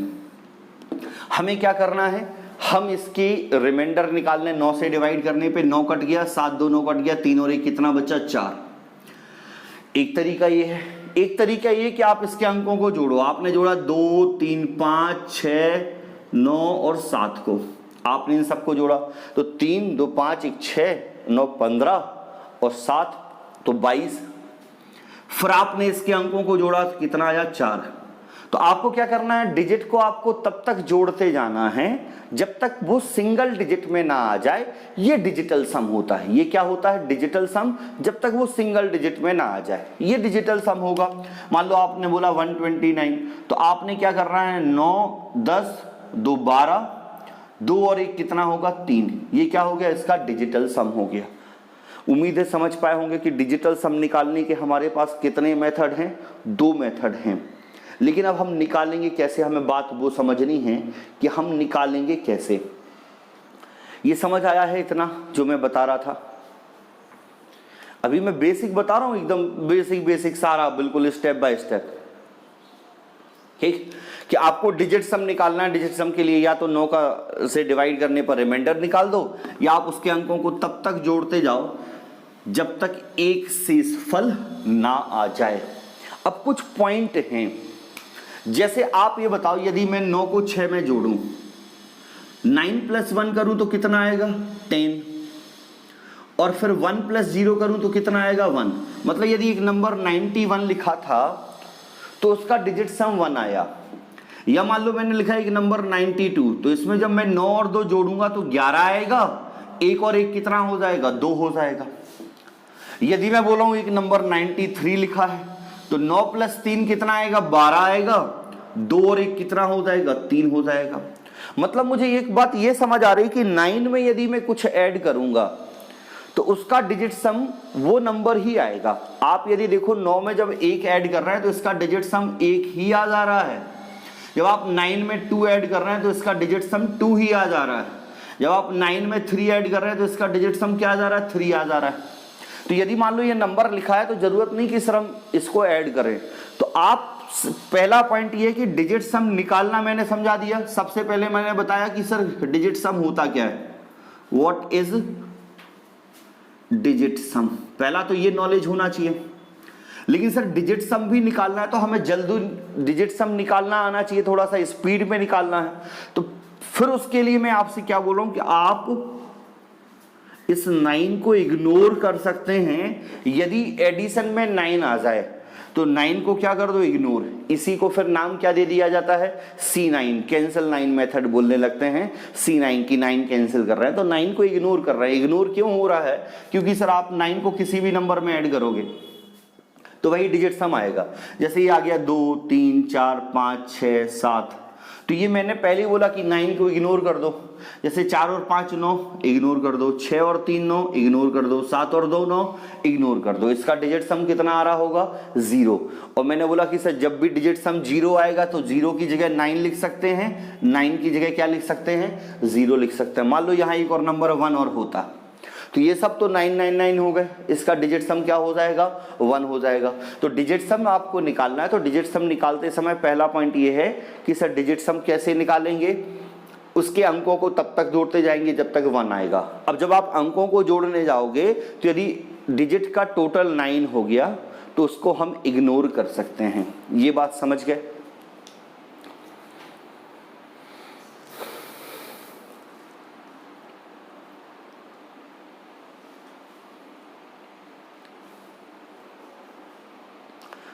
S1: हमें क्या करना है, हम इसकी रिमाइंडर निकालने, 9 से डिवाइड करने पे 9 कट गया, 7 2 9 कट गया, 3 और 1 कितना बचा 4। एक तरीका ये है। एक तरीका ये कि आप इसके अंकों को जोड़ो। आपने जोड़ा 2 3 5 6 9 और 7 को, आपने इन सबको जोड़ा तो 3 2 5 1 6 9 15 और 7 तो 22। फिर आपने इसके अंकों को जोड़ा तो कितना आया 4। तो आपको क्या करना है, डिजिट को आपको तब तक जोड़ते जाना है जब तक वो सिंगल डिजिट में ना आ जाए। ये डिजिटल सम होता है। ये क्या होता है डिजिटल सम, जब तक वो सिंगल डिजिट में ना आ जाए ये डिजिटल सम होगा। मान लो आपने बोला 129, तो आपने क्या करना है 9 10 2 12, 2 और 1 कितना होगा 3, ये क्या हो गया इसका डिजिटल सम हो गया। उम्मीद है समझ पाए होंगे कि डिजिटल सम निकालने के हमारे पास कितने मेथड हैं, 2 मेथड हैं। लेकिन अब हम निकालेंगे कैसे, हमें बात वो समझनी है कि हम निकालेंगे कैसे। ये समझ आया है इतना जो मैं बता रहा था? अभी मैं बेसिक बता रहा हूं, एकदम बेसिक सारा, बिल्कुल स्टेप बाय स्टेप। ठीक, कि आपको डिजिट सम निकालना है। डिजिट सम के लिए या तो 9 का से डिवाइड करने पर रिमाइंडर निकाल दो, या आप उसके अंकों को तब तक जोड़ते जाओ जब तक एक शेषफल ना आ जाए। अब कुछ पॉइंट हैं, जैसे आप ये बताओ यदि मैं 9 को 6 में जोड़ूं, 9 + 1 करूं तो कितना आएगा 10, और फिर 1 + 0 करूं तो कितना आएगा 1। मतलब यदि एक नंबर 91 लिखा था तो उसका डिजिट सम 1 आया। या मान लो मैंने लिखा एक नंबर 92, तो इसमें जब मैं 9 और 2 जोड़ूंगा तो 11 आएगा, 1 और 1 कितना हो जाएगा 2 हो जाएगा। यदि मैं बोला हूं एक नंबर 93 लिखा है तो 9 + 3 कितना आएगा 12 आएगा, 2 और 1 कितना हो जाएगा 3 हो जाएगा। मतलब मुझे एक बात ये समझ आ रही कि 9 में यदि मैं कुछ ऐड करूंगा तो उसका डिजिट सम वो नंबर ही आएगा। आप यदि देखो 9 में जब 1 ऐड कर रहे हैं तो इसका डिजिट सम 1 ही आ जा रहा है। जब आप 9 में 2 ऐड कर रहे हैं तो इसका डिजिट सम 2 ही आ जा रहा है। जब आप 9 में 3 ऐड कर रहे हैं तो इसका डिजिट सम क्या आ जा रहा है 3 आ जा रहा है। तो यदि मान लो ये नंबर लिखा है तो जरूरत नहीं कि सर हम इसको ऐड करें। तो आप पहला पॉइंट ये कि डिजिट सम निकालना मैंने समझा दिया। सबसे पहले मैंने बताया कि सर डिजिट सम होता क्या है, व्हाट इज डिजिट सम, पहला तो ये नॉलेज होना चाहिए। लेकिन सर डिजिट सम भी निकालना है तो हमें जल्दी डिजिट सम निकालना आना चाहिए, थोड़ा सा स्पीड में निकालना है। तो फिर उसके लिए मैं आपसे क्या बोल रहा हूं कि आप इस 9 को इग्नोर कर सकते हैं। यदि एडिशन में 9 आ जाए तो 9 को क्या कर दो इग्नोर, इसी को फिर नाम क्या दे दिया जाता है, C9, कैंसिल 9 मेथड बोलने लगते हैं। C9 की 9 कैंसिल कर रहे हैं तो 9 को इग्नोर कर रहे हैं। इग्नोर क्यों हो रहा है, क्योंकि सर आप 9 को किसी भी नंबर में ऐड करोगे तो वही डिजिट सम आएगा। जैसे ये आ गया 2 3 4 5 6 7, तो ये मैंने पहले ही बोला कि 9 को इग्नोर कर दो। जैसे 4 और 5 9, इग्नोर कर दो। 6 और 3 9, इग्नोर कर दो। 7 और 2 9, इग्नोर कर दो। इसका डिजिट सम कितना आ रहा होगा, 0। और मैंने बोला कि सर जब भी डिजिट सम 0 आएगा तो 0 की जगह 9 लिख सकते हैं, 9 की जगह क्या लिख सकते हैं, 0 लिख सकते हैं। मान लो यहाँ एक और नंबर 1 और होता तो ये सब तो 999 हो गए, इसका डिजिट सम क्या हो जाएगा, 1 हो जाएगा। तो डिजिट सम आपको निकालना है, तो डिजिट सम निकालते समय पहला पॉइंट ये है कि सर डिजिट सम कैसे निकालेंगे, उसके अंकों को तब तक जोड़ते जाएंगे जब तक 1 आएगा। अब जब आप अंकों को जोड़ने जाओगे तो यदि डिजिट का टोटल 9 हो गया तो उसको हम इग्नोर कर सकते हैं। ये बात समझ गए।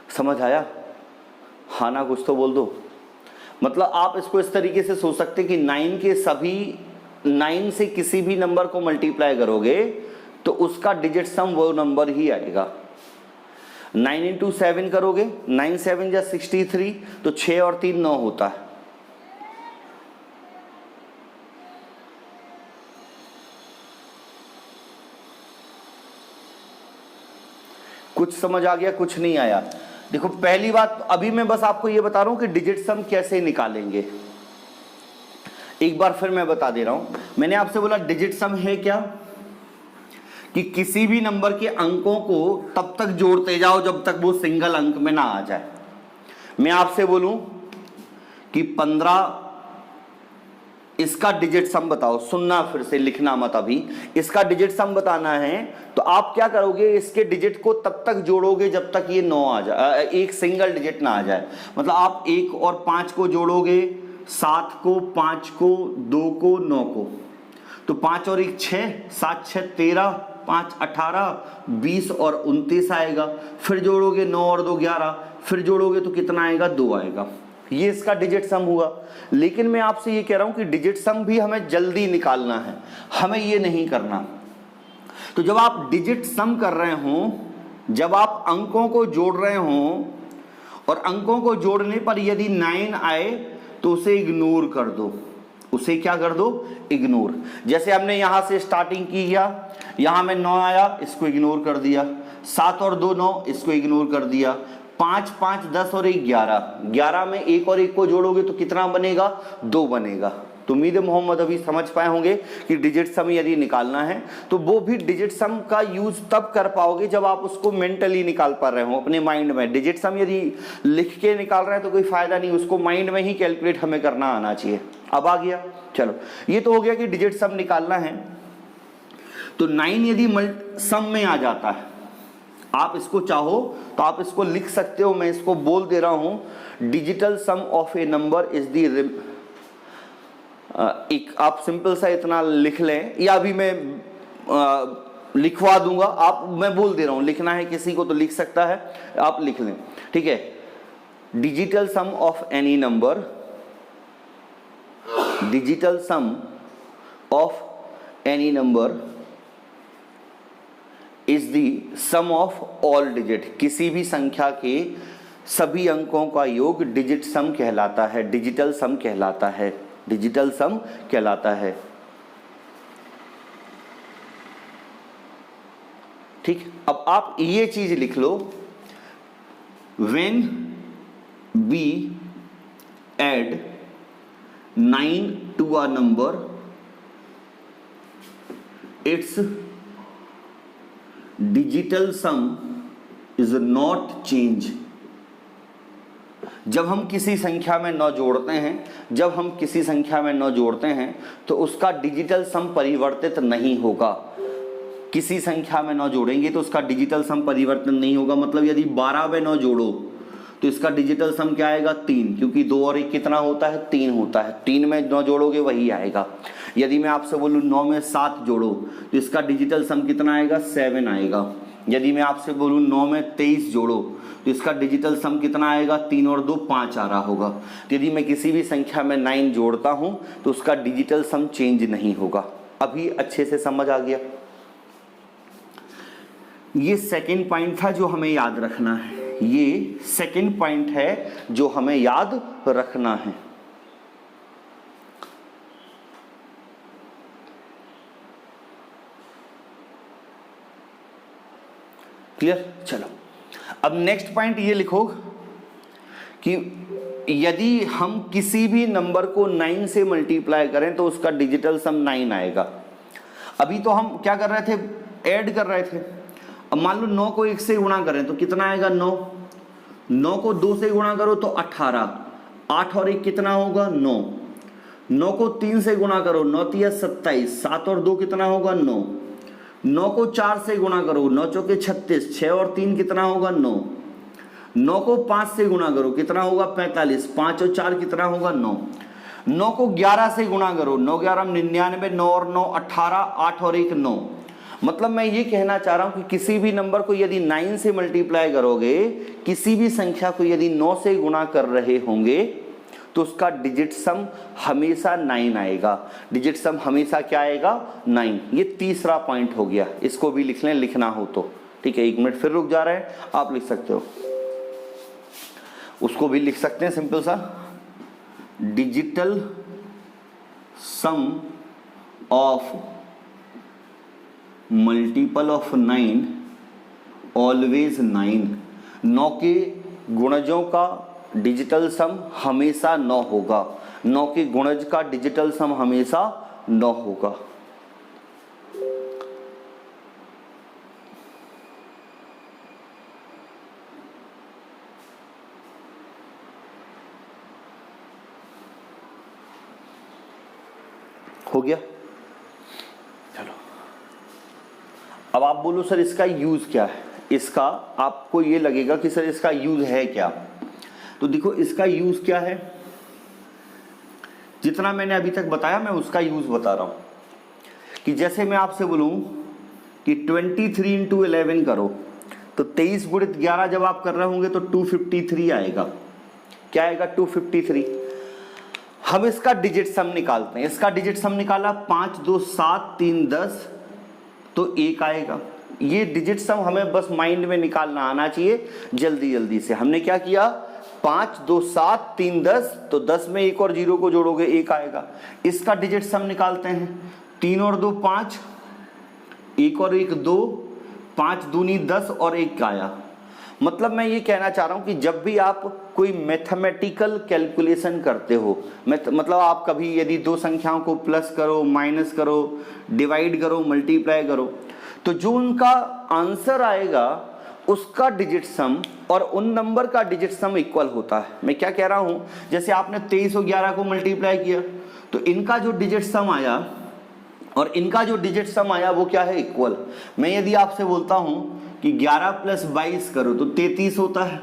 S1: समझ आया, हाँ ना कुछ तो बोल दो। मतलब आप इसको इस तरीके से सोच सकते हैं कि 9 के सभी 9 से किसी भी नंबर को मल्टीप्लाई करोगे तो उसका डिजिट सम वो नंबर ही आएगा। 9 इंटू 7 करोगे, 9 7 जा 63, तो 6 और 3 9 होता है। कुछ समझ आ गया, कुछ नहीं आया। देखो पहली बात, अभी मैं बस आपको ये बता रहा हूं कि डिजिट सम कैसे निकालेंगे। एक बार फिर मैं बता दे रहा हूं, मैंने आपसे बोला डिजिट सम है क्या, कि किसी भी नंबर के अंकों को तब तक जोड़ते जाओ जब तक वो सिंगल अंक में ना आ जाए। मैं आपसे बोलूं कि 15, इसका डिजिट सम बताओ, सुनना फिर से, लिखना मत अभी। इसका डिजिट सम बताना है तो आप क्या करोगे, इसके डिजिट को तब तक जोड़ोगे जब तक ये 9 आ जाए, एक सिंगल डिजिट ना आ जाए। मतलब आप 1 और 5 को जोड़ोगे, 7 को, 5 को, 2 को, 9 को, तो 5 और 1 6, 7 6 13, 5 18, 20 और 29 आएगा। फिर जोड़ोगे 9 और 2 11, फिर जोड़ोगे तो कितना आएगा, 2 आएगा। ये इसका डिजिट सम हुआ। लेकिन मैं आपसे ये कह रहा हूं कि डिजिट सम भी हमें जल्दी निकालना है, हमें ये नहीं करना। तो जब आप डिजिट सम कर रहे हो, जब आप अंकों को जोड़ रहे हो और अंकों को जोड़ने पर यदि 9 आए तो उसे इग्नोर कर दो। उसे क्या कर दो, इग्नोर। जैसे हमने यहां से स्टार्टिंग की गया, यहां में 9 आया, इसको इग्नोर कर दिया। 7 और 2 9, इसको इग्नोर कर दिया। 5 5 10 और 1 11, 11 में 1 और 1 को जोड़ोगे तो कितना बनेगा, 2 बनेगा। तो उम्मीद है मोहम्मद अभी समझ पाए होंगे कि डिजिट सम यदि निकालना है तो वो भी डिजिट सम का यूज तब कर पाओगे जब आप उसको मेंटली निकाल पा रहे हो अपने माइंड में। डिजिट सम यदि लिख के निकाल रहे हैं तो कोई फायदा नहीं, उसको माइंड में ही कैलकुलेट हमें करना आना चाहिए। अब आ गया, चलो ये तो हो गया कि डिजिट सम निकालना है। तो 9 यदि सम में आ जाता है, आप इसको चाहो तो आप इसको लिख सकते हो, मैं इसको बोल दे रहा हूं, digital sum of a number is the, एक आप सिंपल सा इतना लिख लें, या अभी मैं लिखवा दूंगा, आप, मैं बोल दे रहा हूं, लिखना है किसी को तो लिख सकता है, आप लिख लें, ठीक है। Digital sum of any number, digital sum of any number is the sum of all digit, किसी भी संख्या के सभी अंकों का योग डिजिट सम कहलाता है, डिजिटल सम कहलाता है, डिजिटल सम कहलाता है। ठीक, अब आप ये चीज लिख लो, when we add 9 to a number it's digital sum is not change. जब हम किसी संख्या में 9 जोड़ते हैं, जब हम किसी संख्या में 9 जोड़ते हैं तो उसका डिजिटल सम परिवर्तित नहीं होगा। किसी संख्या में 9 जोड़ेंगे तो उसका डिजिटल सम परिवर्तन नहीं होगा। मतलब यदि 12 में 9 जोड़ो तो इसका डिजिटल सम क्या आएगा, 3, क्योंकि 2 और 1 कितना होता है, 3 होता है। 3 में 9 जोड़ोगे वही आएगा। यदि मैं आपसे बोलूँ 9 में 7 जोड़ो तो इसका डिजिटल सम कितना आएगा, 7 आएगा। यदि मैं आपसे बोलूँ 9 में 23 जोड़ो तो इसका डिजिटल सम कितना आएगा, 3 और 2 5 आ रहा होगा। तो यदि मैं किसी भी संख्या में 9 जोड़ता हूँ तो उसका डिजिटल सम चेंज नहीं होगा। अभी अच्छे से समझ आ गया। ये सेकंड पॉइंट था जो हमें याद रखना है, ये सेकंड पॉइंट है जो हमें याद रखना है। क्लियर? चलो अब नेक्स्ट पॉइंट ये लिखो कि यदि हम किसी भी नंबर को 9 से मल्टीप्लाई करें तो उसका डिजिटल सम 9 आएगा। अभी तो हम क्या कर रहे थे, ऐड कर रहे थे। अब मान लो 9 को 1 से गुणा करें तो कितना आएगा, 9। 9 को 2 से गुणा करो तो 18। 8 और 1 कितना होगा, 9। 9 को 3 से गुणा करो, 9 3 27। 7 और 2 कितना होगा, 9। 9 को 4 से गुणा करो, 9 चौके 36। 6 और 3 कितना होगा, 9। 9 को 5 से गुणा करो कितना होगा, 45। 5 और 4 कितना होगा, 9। 9 को 11 से गुणा करो, 9 11 99। 9 और 9 18। 8 और 1 9। मतलब मैं ये कहना चाह रहा हूं कि किसी भी नंबर को यदि 9 से मल्टीप्लाई करोगे, किसी भी संख्या को यदि 9 से गुणा कर रहे होंगे तो उसका डिजिट सम हमेशा 9 आएगा। डिजिट सम हमेशा क्या आएगा, 9। ये तीसरा पॉइंट हो गया, इसको भी लिख लें लिखना हो तो। ठीक है, 1 मिनट फिर रुक जा रहा है, आप लिख सकते हो, उसको भी लिख सकते हैं सिंपल सा। Digital sum of multiple of 9 always 9। 9 के गुणजों का डिजिटल सम हमेशा 9 होगा। 9 के गुणज का डिजिटल सम हमेशा 9 होगा। हो गया? चलो अब आप बोलो सर इसका यूज क्या है। इसका आपको ये लगेगा कि सर इसका यूज है क्या, तो देखो इसका यूज क्या है, जितना मैंने अभी तक बताया मैं उसका यूज बता रहा हूं। कि जैसे मैं आपसे बोलूं कि 23 इंटू 11 करो तो 23 गुणित 11 जब आप कर रहे होंगे तो 253 आएगा। क्या आएगा, 253। हम इसका डिजिट सम निकालते हैं। इसका डिजिट सम निकाला, 5 2 7 3 10 तो 1 आएगा। ये डिजिट सम हमें बस माइंड में निकालना आना चाहिए जल्दी जल्दी से। हमने क्या किया, 5 2 7 3 10 तो 10 में 1 और 0 को जोड़ोगे 1 आएगा। इसका डिजिट सम निकालते हैं, 3 और 2 5, 1 और 1 2, 5 दूनी 10 और 1 आया। मतलब मैं ये कहना चाह रहा हूं कि जब भी आप कोई मैथमेटिकल कैलकुलेशन करते हो, मतलब आप कभी यदि दो संख्याओं को प्लस करो, माइनस करो, डिवाइड करो, मल्टीप्लाई करो, तो जो उनका आंसर आएगा उसका डिजिट सम और उन नंबर का डिजिट सम इक्वल होता है। मैं क्या कह रहा हूं, जैसे आपने 23 और 11 को मल्टीप्लाई किया तो इनका जो डिजिट सम आया और इनका जो डिजिट सम आया वो क्या है, इक्वल। मैं यदि आपसे बोलता हूं कि 11 प्लस 22 करो तो 33 होता है,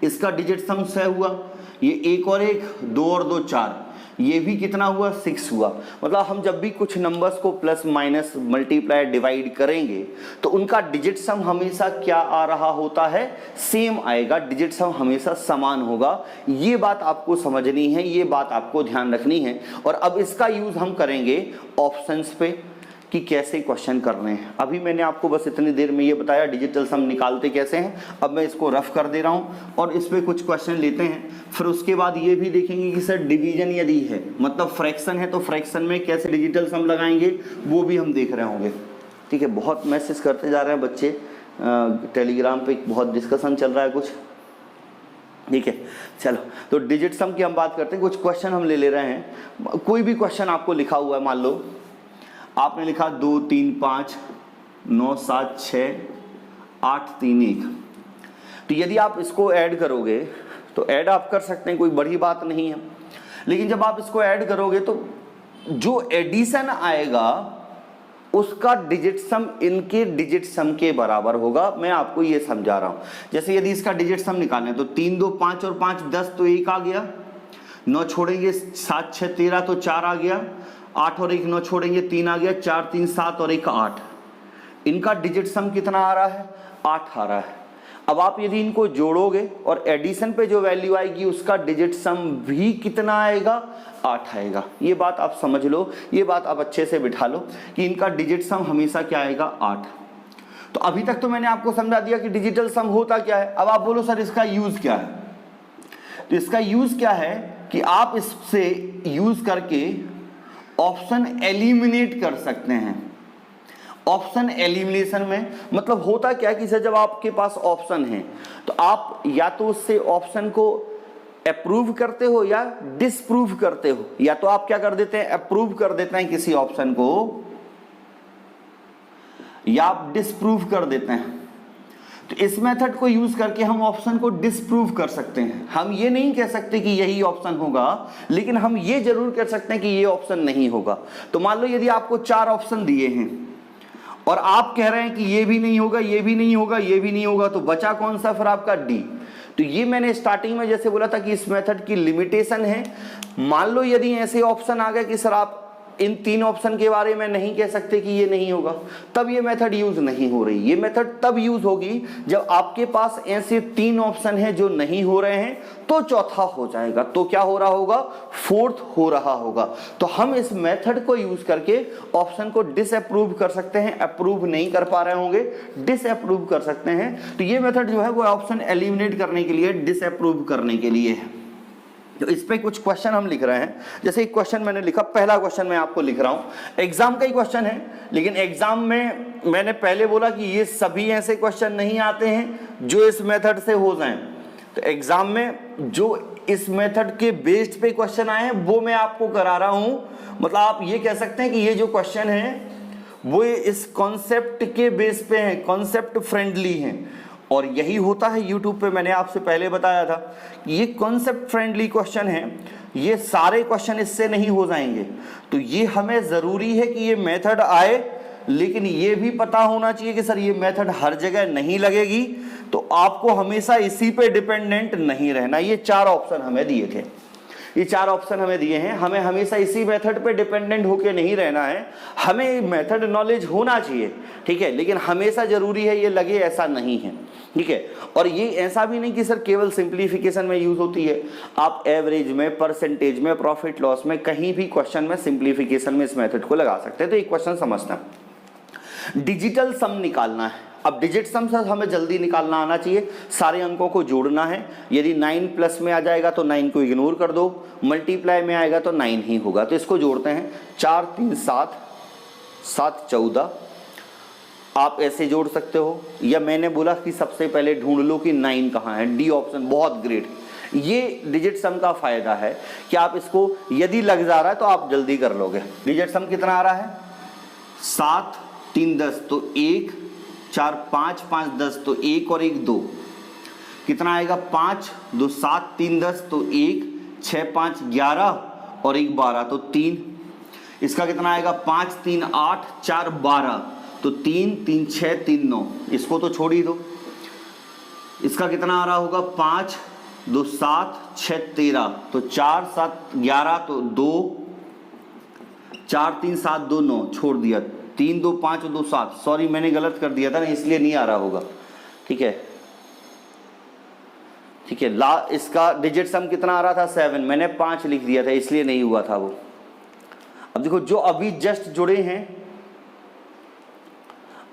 S1: इसका डिजिट सम 6 हुआ। ये 1 और 1 2 और 2 4, ये भी कितना हुआ, 6 हुआ। मतलब हम जब भी कुछ नंबर्स को प्लस माइनस मल्टीप्लाई डिवाइड करेंगे तो उनका डिजिट सम हमेशा क्या आ रहा होता है, सेम आएगा। डिजिट सम हमेशा समान होगा। ये बात आपको समझनी है, ये बात आपको ध्यान रखनी है। और अब इसका यूज हम करेंगे ऑप्शंस पे कि कैसे क्वेश्चन करने हैं। अभी मैंने आपको बस इतनी देर में ये बताया डिजिटल सम निकालते कैसे हैं। अब मैं इसको रफ कर दे रहा हूं और इस पे कुछ क्वेश्चन लेते हैं। फिर उसके बाद ये भी देखेंगे कि सर डिवीजन यदि है, मतलब फ्रैक्शन है, तो फ्रैक्शन में कैसे डिजिटल सम लगाएंगे वो भी हम देख रहे होंगे। ठीक है, बहुत मैसेज करते जा रहे हैं बच्चे, टेलीग्राम पे बहुत डिस्कशन चल रहा है कुछ। ठीक है, चलो तो डिजिट सम की हम बात करते हैं। कुछ क्वेश्चन हम ले रहे हैं। कोई भी क्वेश्चन आपको लिखा हुआ है, मान लो आपने लिखा 2 3 5 9 7 6 8 3 1, तो यदि आप इसको ऐड करोगे तो ऐड आप कर सकते हैं, कोई बड़ी बात नहीं है। लेकिन जब आप इसको ऐड करोगे तो जो एडिशन आएगा उसका डिजिट सम इनके डिजिट सम के बराबर होगा। मैं आपको ये समझा रहा हूं। जैसे यदि इसका डिजिट सम निकालें तो 3 2 5 और 5 10 तो 1 आ गया। 9 छोड़ेंगे 7 6 13 तो 4 आ गया। 8 और 1 9 छोड़ेंगे, 3 आ गया, 4 3 7 और 1 8। इनका डिजिट सम कितना आ रहा है? 8 आ रहा है। अब आप यदि इनको जोड़ोगे और एडिशन पे जो वैल्यू आएगी उसका डिजिट सम भी कितना आएगा? 8 आएगा। ये बात आप समझ लो, ये बात आप अच्छे से बिठा लो कि इनका डिजिट सम हमेशा क्या आएगा? 8। तो अभी तक तो मैंने आपको समझा दिया कि डिजिटल सम होता क्या है। अब आप बोलो सर इसका यूज क्या है? तो इसका यूज क्या है कि आप इससे यूज करके ऑप्शन एलिमिनेट कर सकते हैं। ऑप्शन एलिमिनेशन में मतलब होता क्या है कि सर जब आपके पास ऑप्शन है तो आप या तो उससे ऑप्शन को अप्रूव करते हो या डिसप्रूव करते हो। या तो आप क्या कर देते हैं? अप्रूव कर देते हैं किसी ऑप्शन को, या आप डिसप्रूव कर देते हैं। तो इस मेथड को यूज करके हम ऑप्शन को डिसप्रूव कर सकते हैं। हम ये नहीं कह सकते कि यही ऑप्शन होगा, लेकिन हम ये जरूर कह सकते हैं कि ये ऑप्शन नहीं होगा। तो मान लो यदि आपको 4 ऑप्शन दिए हैं और आप कह रहे हैं कि ये भी नहीं होगा, ये भी नहीं होगा, ये भी नहीं होगा, तो बचा कौन सा फिर आपका? डी। तो ये मैंने स्टार्टिंग में जैसे बोला था कि इस मेथड की लिमिटेशन है। मान लो यदि ऐसे ऑप्शन आ गए कि सर आप इन 3 ऑप्शन के बारे में नहीं कह सकते कि ये नहीं होगा, तब ये मेथड यूज नहीं हो रही। ये मेथड तब यूज होगी जब आपके पास ऐसे 3 ऑप्शन हैं जो नहीं हो रहे हैं, तो चौथा हो जाएगा। तो क्या हो रहा होगा? 4th हो रहा होगा। तो हम इस मेथड को यूज करके ऑप्शन को डिसअप्रूव कर सकते हैं। अप्रूव नहीं कर पा रहे होंगे, डिसअप्रूव कर सकते हैं। तो ये मेथड जो है वो ऑप्शन एलिमिनेट करने के लिए, डिसअप्रूव करने के लिए है। तो इस पे कुछ क्वेश्चन हम लिख रहे हैं। जैसे एक क्वेश्चन मैंने लिखा, पहला क्वेश्चन मैं आपको लिख रहा हूं, एग्जाम का ही क्वेश्चन है, लेकिन एग्जाम में मैंने पहले बोला कि ये सभी ऐसे क्वेश्चन नहीं आते हैं जो इस मेथड से हो जाएं। तो एग्जाम में जो इस मेथड के बेस्ड पे क्वेश्चन आए हैं वो मैं आपको करा रहा हूं। मतलब आप ये कह सकते हैं कि ये जो क्वेश्चन है वो इस कॉन्सेप्ट के बेस पे है, कॉन्सेप्ट फ्रेंडली हैं। और यही होता है यूट्यूब पे, मैंने आपसे पहले बताया था कि ये कॉन्सेप्ट फ्रेंडली क्वेश्चन है। ये सारे क्वेश्चन इससे नहीं हो जाएंगे। तो ये हमें ज़रूरी है कि ये मेथड आए, लेकिन ये भी पता होना चाहिए कि सर ये मेथड हर जगह नहीं लगेगी। तो आपको हमेशा इसी पे डिपेंडेंट नहीं रहना। ये 4 ऑप्शन हमें दिए थे, ये 4 ऑप्शन हमें दिए हैं। हमें हमेशा इसी मेथड पे डिपेंडेंट होके नहीं रहना है। हमें मेथड नॉलेज होना चाहिए, ठीक है, लेकिन हमेशा जरूरी है ये लगे ऐसा नहीं है, ठीक है। और ये ऐसा भी नहीं कि सर केवल सिंप्लीफिकेशन में यूज होती है। आप एवरेज में, परसेंटेज में, प्रॉफिट लॉस में, कहीं भी क्वेश्चन में सिंप्लीफिकेशन में इस मेथड को लगा सकते हैं। तो एक क्वेश्चन समझना है, डिजिटल सम निकालना है। अब डिजिट सम से हमें जल्दी निकालना आना चाहिए, सारे अंकों को जोड़ना है। यदि 9 प्लस में आ जाएगा तो 9 को इग्नोर कर दो, मल्टीप्लाई में आएगा तो 9 ही होगा। तो इसको जोड़ते हैं, 4 3 7 7 14। आप ऐसे जोड़ सकते हो, या मैंने बोला कि सबसे पहले ढूंढ लो कि 9 कहाँ है। डी ऑप्शन बहुत ग्रेट। ये डिजिट सम का फायदा है कि आप इसको यदि लग जा रहा है तो आप जल्दी कर लोगे। डिजिट सम कितना आ रहा है? 7 3 10 तो 1, 4 5 5 10 तो 1 और 1 2, कितना आएगा? 5 2 7 3 10 तो 1, 6 5 11 और 1 12 तो 3। इसका कितना आएगा? 5 3 8 4 12 तो 3 3 6 3 9। इसको तो छोड़ ही दो। इसका कितना आ रहा होगा? 5 2 7 6 13 तो 4 7 11 तो 2, 4 3 7 2 9 छोड़ दिया, 3 2 5 2 7। सॉरी मैंने गलत कर दिया था ना, इसलिए नहीं आ रहा होगा, ठीक है, ठीक है। इसका डिजिट सम कितना आ रहा था? 7। मैंने 5 लिख दिया था इसलिए नहीं हुआ था वो। अब देखो जो अभी जस्ट जुड़े हैं,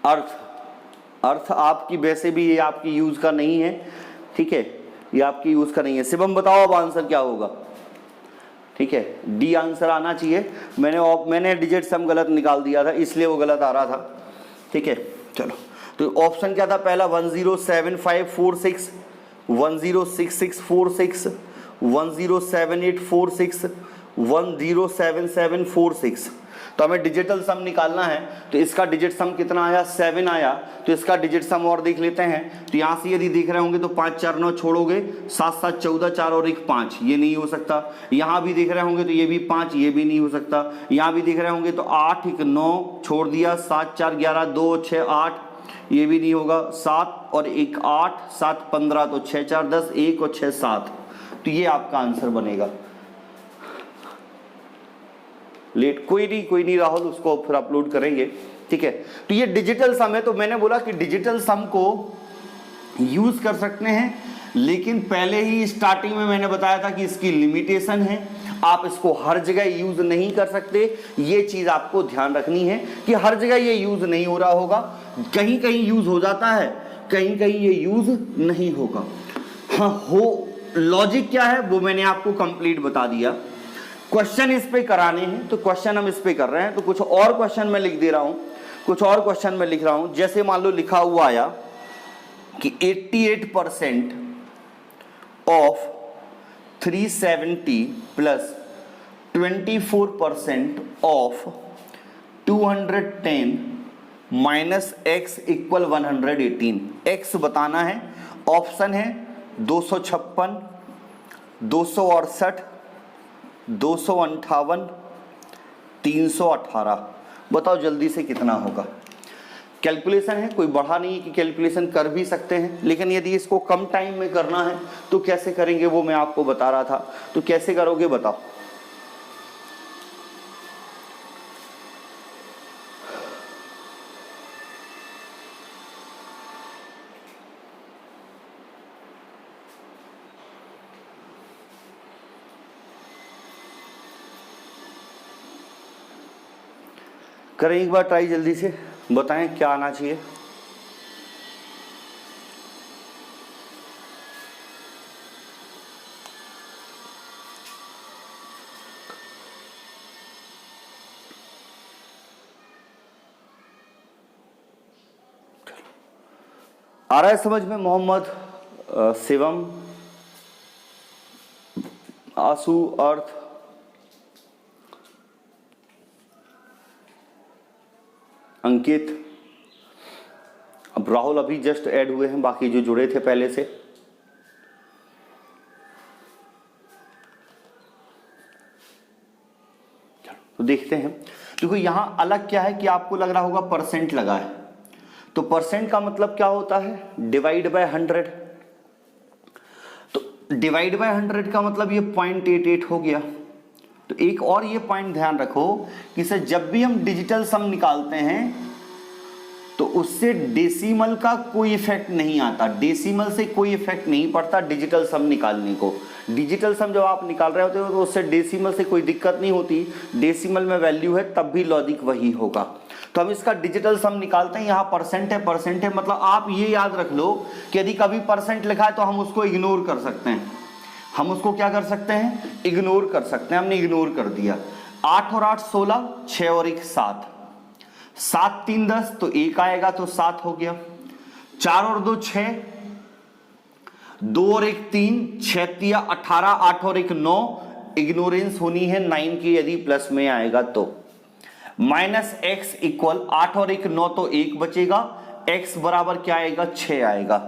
S1: अर्थ आपकी वैसे भी ये आपकी यूज का नहीं है, ठीक है, ये आपकी यूज का नहीं है। शिवम बताओ अब आंसर क्या होगा? ठीक है, डी आंसर आना चाहिए। मैंने डिजिट सम गलत निकाल दिया था इसलिए वो गलत आ रहा था, ठीक है। चलो, तो ऑप्शन क्या था? पहला 107546, 106646, 107846, 107746। तो हमें डिजिटल सम निकालना है। तो इसका डिजिट सम कितना आया? 7 आया। तो इसका डिजिट सम और देख लेते हैं। तो यहाँ से यदि देख रहे होंगे तो 5 4 9 छोड़ोगे, 7 7 14 4 और 1 5, ये नहीं हो सकता। यहाँ भी देख रहे होंगे तो ये भी 5, ये भी नहीं हो सकता। यहाँ भी देख रहे होंगे तो 8 1 9 छोड़ दिया, 7 4 11 2 6 8, ये भी नहीं होगा। 7 और 1 8, 7 15 तो 6 4 10, 1 और 6 7। तो ये आपका आंसर बनेगा। लेट, कोई नहीं राहुल, उसको फिर अपलोड करेंगे, ठीक है। तो ये डिजिटल सम है, तो मैंने बोला कि डिजिटल सम को यूज कर सकते हैं, लेकिन पहले ही स्टार्टिंग में मैंने बताया था कि इसकी लिमिटेशन है, आप इसको हर जगह यूज नहीं कर सकते। ये चीज आपको ध्यान रखनी है कि हर जगह ये यूज नहीं हो रहा होगा, कहीं कहीं यूज हो जाता है, कहीं कहीं ये यूज नहीं होगा। हाँ, हो लॉजिक क्या है वो मैंने आपको कंप्लीट बता दिया। क्वेश्चन इस पे कराने हैं तो क्वेश्चन हम इस पे कर रहे हैं, तो कुछ और क्वेश्चन मैं लिख दे रहा हूं, कुछ और क्वेश्चन मैं लिख रहा हूं। जैसे मान लो लिखा हुआ आया कि 88% of 370 plus 24% of 210 minus x equal 118। X बताना है, ऑप्शन है 256, 268, 258, 318। बताओ जल्दी से कितना होगा। कैलकुलेशन है, कोई बढ़ा नहीं कि कैलकुलेशन कर भी सकते हैं, लेकिन यदि इसको कम टाइम में करना है तो कैसे करेंगे वो मैं आपको बता रहा था। तो कैसे करोगे बताओ। करें एक बार ट्राई, जल्दी से बताएं क्या आना चाहिए। आ रहा है समझ में? मोहम्मद, शिवम, आंसू, अर्थ, अंकित, अब राहुल अभी जस्ट ऐड हुए हैं, बाकी जो जुड़े थे पहले से। तो देखते हैं। देखो यहां अलग क्या है कि आपको लग रहा होगा परसेंट लगा है, तो परसेंट का मतलब क्या होता है? Divide by 100। तो डिवाइड बाय 100 का मतलब ये 0.88 हो गया। तो एक और ये पॉइंट ध्यान रखो कि सर जब भी हम डिजिटल सम निकालते हैं तो उससे डेसिमल का कोई इफेक्ट नहीं आता, डेसिमल से कोई इफेक्ट नहीं पड़ता डिजिटल सम निकालने को। डिजिटल सम जब आप निकाल रहे होते हो तो उससे डेसिमल से कोई दिक्कत नहीं होती, डेसिमल में वैल्यू है तब भी लॉजिक वही होगा। तो हम इसका डिजिटल सम निकालते हैं, यहाँ परसेंट है, मतलब आप ये याद रख लो कि यदि कभी परसेंट लिखा है तो हम उसको इग्नोर कर सकते हैं। हम उसको क्या कर सकते हैं? इग्नोर कर सकते हैं। हमने इग्नोर कर दिया। 8 और 8 16, 6 और 1 7, 7 3 10 तो 1 आएगा तो 7 हो गया। 4 और 2 6, 2 और 1 3, 6 3 18, 8 और 1 9, इग्नोरेंस होनी है 9 की यदि प्लस में आएगा तो। माइनस एक्स इक्वल 8 और 1 9 तो 1 बचेगा, एक्स बराबर क्या आएगा? 6 आएगा।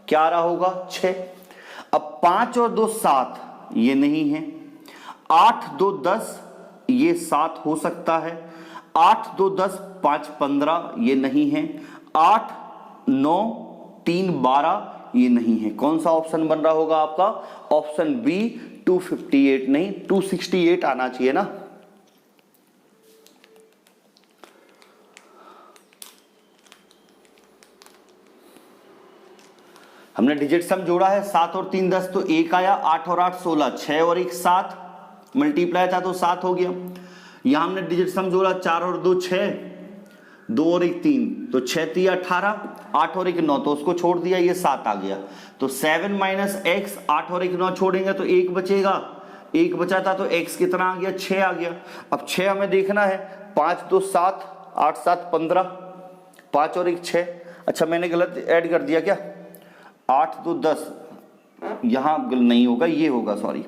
S1: क्या आ रहा होगा? 6। अब 5 और 2 7 ये नहीं है, 8 2 10 ये 7 हो सकता है, 8 2 10 5 15 ये नहीं है, 8 9 3 12 ये नहीं है। कौन सा ऑप्शन बन रहा होगा आपका? ऑप्शन बी 258 नहीं 268 आना चाहिए ना। हमने डिजिट सम जोड़ा है, 7 और 3 10 तो 1 आया, 8 और 8 16, 6 और 1 7, मल्टीप्लाई था तो 7 हो गया। यहां हमने डिजिट सम जोड़ा, 4 और 2 6, 2 और 1 3 तो 6 3 18, 8 और 1 9 तो उसको छोड़ दिया, ये 7 आ गया। तो 7 माइनस एक्स, 8 और 1 9 छोड़ेंगे तो 1 बचेगा, 1 बचा था तो एक्स कितना आ गया? 6 आ गया। अब 6 हमें देखना है, 5 2 7, 8 7 15, 5 और 1 6। अच्छा मैंने गलत ऐड कर दिया क्या? 8 2 10 यहां नहीं होगा, ये होगा, सॉरी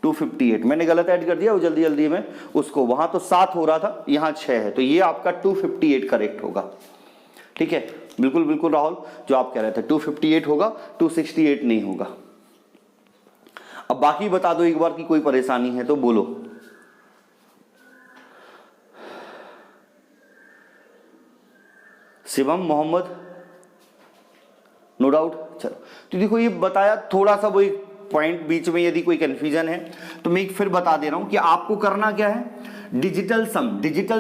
S1: 258 मैंने गलत ऐड कर दिया वो जल्दी में उसको, वहां तो 7 हो रहा था, यहां 6 है, तो ये आपका 258 करेक्ट होगा। ठीक है, बिल्कुल राहुल जो आप कह रहे थे 258 होगा, 268 नहीं होगा। अब बाकी बता दो एक बार की कोई परेशानी है तो बोलो। Shivam, Mohammad, no doubt. चलो तो देखो ये बताया, थोड़ा सा वो पॉइंट बीच में यदि कोई कंफ्यूजन है तो मैं फिर बता दे रहा हूं कि आपको करना क्या है। डिजिटल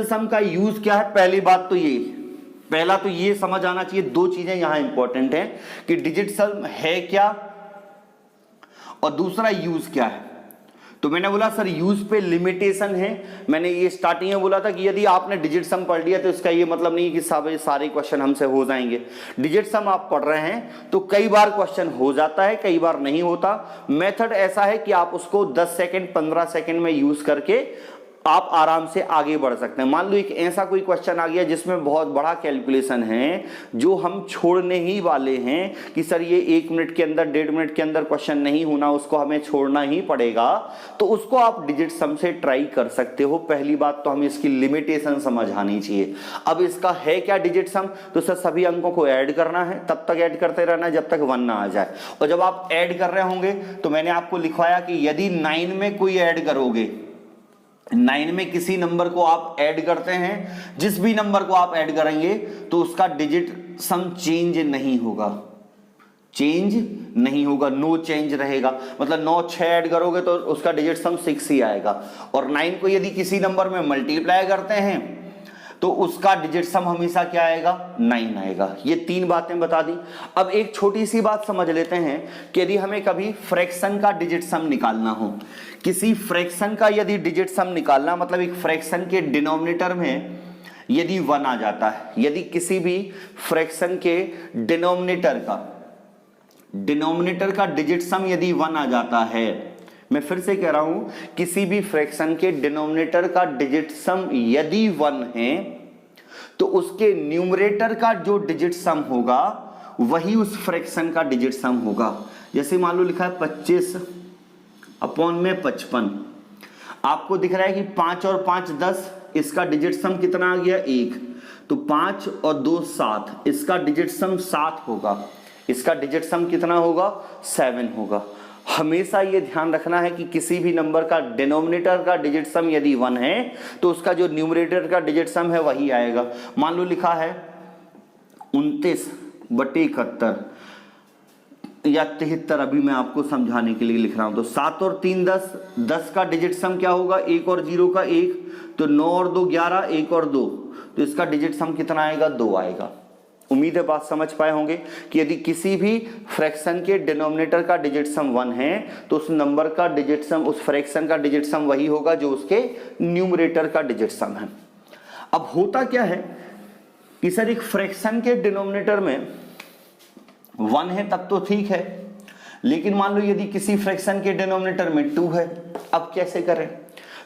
S1: सम का यूज क्या है, पहली बात तो ये, पहला तो ये समझ आना चाहिए, दो चीजें यहां इंपॉर्टेंट है कि डिजिट सम है क्या और दूसरा यूज क्या है। तो मैंने बोला सर यूज पे लिमिटेशन है, मैंने ये स्टार्टिंग में बोला था कि यदि आपने डिजिट सम पढ़ लिया तो इसका ये मतलब नहीं कि सारे क्वेश्चन हमसे हो जाएंगे। डिजिट सम आप पढ़ रहे हैं तो कई बार क्वेश्चन हो जाता है, कई बार नहीं होता। मेथड ऐसा है कि आप उसको 10 सेकंड 15 सेकंड में यूज करके आप आराम से आगे बढ़ सकते हैं। मान लो एक ऐसा कोई क्वेश्चन आ गया जिसमें बहुत बड़ा कैलकुलेशन है जो हम छोड़ने ही वाले हैं कि सर ये 1 मिनट के अंदर 1.5 मिनट के अंदर क्वेश्चन नहीं होना, उसको हमें छोड़ना ही पड़ेगा, तो उसको आप डिजिट सम से ट्राई कर सकते हो। पहली बात तो हमें इसकी लिमिटेशन समझ आनी चाहिए। अब इसका है क्या डिजिट सम, तो सर सभी अंकों को ऐड करना है, तब तक ऐड करते रहना है जब तक 1 ना आ जाए। और जब आप ऐड कर रहे होंगे तो मैंने आपको लिखवाया कि यदि 9 में कोई ऐड करोगे, 9 में किसी नंबर को आप ऐड करते हैं, जिस भी नंबर को आप ऐड करेंगे तो उसका डिजिट सम चेंज नहीं होगा, चेंज नहीं होगा, नो चेंज रहेगा। मतलब 9 6 ऐड करोगे तो उसका डिजिट सम 6 ही आएगा। और 9 को यदि किसी नंबर में मल्टीप्लाई करते हैं तो उसका डिजिट सम हमेशा क्या आएगा, 9 आएगा। ये 3 बातें बता दी। अब एक छोटी सी बात समझ लेते हैं कि यदि हमें कभी फ्रैक्शन का डिजिट सम निकालना हो, किसी फ्रैक्शन का यदि डिजिट सम निकालना, मतलब एक फ्रैक्शन के डिनोमिनेटर में यदि 1 आ जाता है, यदि किसी भी फ्रैक्शन के डिनोमिनेटर का डिजिट सम यदि 1 आ जाता है, मैं फिर से कह रहा हूं, किसी भी फ्रैक्शन के डिनोमिनेटर का डिजिट सम यदि 1 है तो उसके न्यूमरेटर का जो डिजिट सम होगा वही उस फ्रैक्शन का डिजिट सम होगा। जैसे मान लो लिखा है 25 अपॉन में 55, आपको दिख रहा है कि 5 और 5 10, इसका डिजिट सम कितना आ गया 1, तो 5 और 2 7, इसका डिजिट सम 7 होगा, इसका डिजिट सम कितना होगा 7 होगा। हमेशा ये ध्यान रखना है कि किसी भी नंबर का डिनोमिनेटर का डिजिट सम यदि 1 है तो उसका जो न्यूमरेटर का डिजिट सम है वही आएगा। मान लो लिखा है 29/71 या 73, अभी मैं आपको समझाने के लिए लिख रहा हूं। तो 7 और 3 10, 10 का डिजिट सम क्या होगा, 1 और 0 का 1, तो 9 और 2 11, 1 और 2, तो इसका डिजिट सम कितना आएगा, 2 आएगा। उम्मीद है बात समझ पाए होंगे कि यदि किसी भी फ्रैक्शन के डिनोमिनेटर का डिजिट सम 1 है तो उस नंबर का डिजिट सम, उस फ्रैक्शन का डिजिट सम वही होगा जो उसके न्यूमरेटर का डिजिट सम है। अब होता क्या है कि सर एक फ्रैक्शन के डिनोमिनेटर में 1 है तब तो ठीक है, लेकिन मान लो यदि किसी फ्रैक्शन के डिनोमिनेटर में 2 है, अब कैसे करें।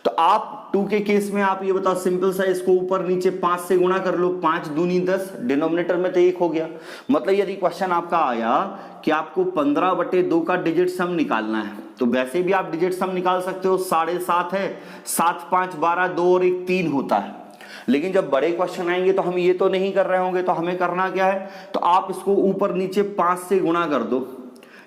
S1: तो आप 2 के केस में आप ये बताओ, सिंपल सा, इसको ऊपर नीचे 5 से गुणा कर लो, 5 दूनी 10, डिनोमिनेटर में तो 1 हो गया। मतलब यदि क्वेश्चन आपका आया कि आपको 15/2 का डिजिट सम निकालना है, तो वैसे भी आप डिजिट सम निकाल सकते हो, 7.5 है, 7 5 12, 2 और 1 3 होता है। लेकिन जब बड़े क्वेश्चन आएंगे तो हम ये तो नहीं कर रहे होंगे, तो हमें करना क्या है, तो आप इसको ऊपर नीचे 5 से गुणा कर दो,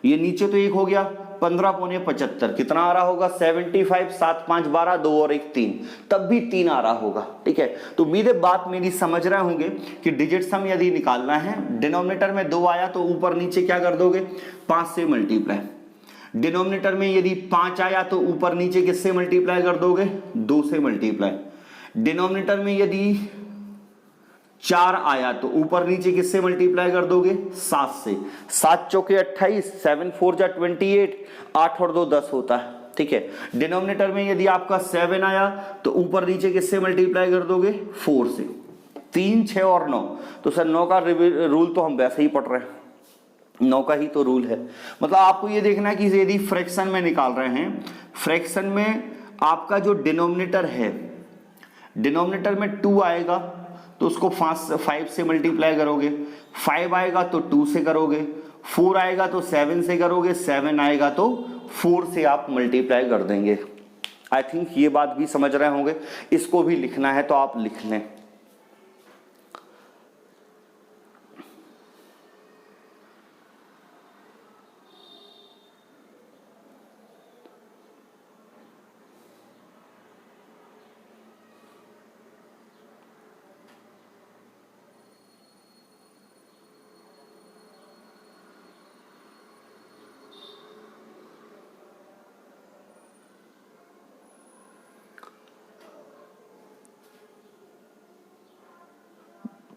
S1: ये नीचे तो 1 हो गया, 15 पौने 75 कितना आ रहा होगा 75, 7 5 12, 2 और 1 3, तब भी 3 आ रहा होगा। ठीक है, तो उम्मीद है बात मेरी समझ रहे होंगे कि डिजिट सम यदि निकालना है, डिनोमिनेटर में 2 आया तो ऊपर नीचे क्या कर दोगे, 5 से मल्टीप्लाई। डिनोमिनेटर में यदि 5 आया तो ऊपर नीचे किससे मल्टीप्लाई कर दोगे, 2 से मल्टीप्लाई। डिनोमिनेटर में यदि 4 आया तो ऊपर नीचे किससे मल्टीप्लाई कर दोगे, 7 से। 7 चौके 28, 7 4 जा 28, 8 और 2 10 होता है। ठीक है, डिनोमिनेटर में यदि आपका 7 आया तो ऊपर नीचे किससे मल्टीप्लाई कर दोगे, 4 से। 3 6 और 9, तो सर 9 का रूल तो हम वैसे ही पढ़ रहे हैं, 9 का ही तो रूल है। मतलब आपको ये देखना है कि यदि फ्रैक्शन में निकाल रहे हैं, फ्रैक्शन में आपका जो डिनोमिनेटर है, डिनोमिनेटर में 2 आएगा तो उसको 5 से मल्टीप्लाई करोगे, 5 आएगा तो 2 से करोगे, 4 आएगा तो 7 से करोगे, 7 आएगा तो 4 से आप मल्टीप्लाई कर देंगे। आई थिंक ये बात भी समझ रहे होंगे। इसको भी लिखना है तो आप लिख लें।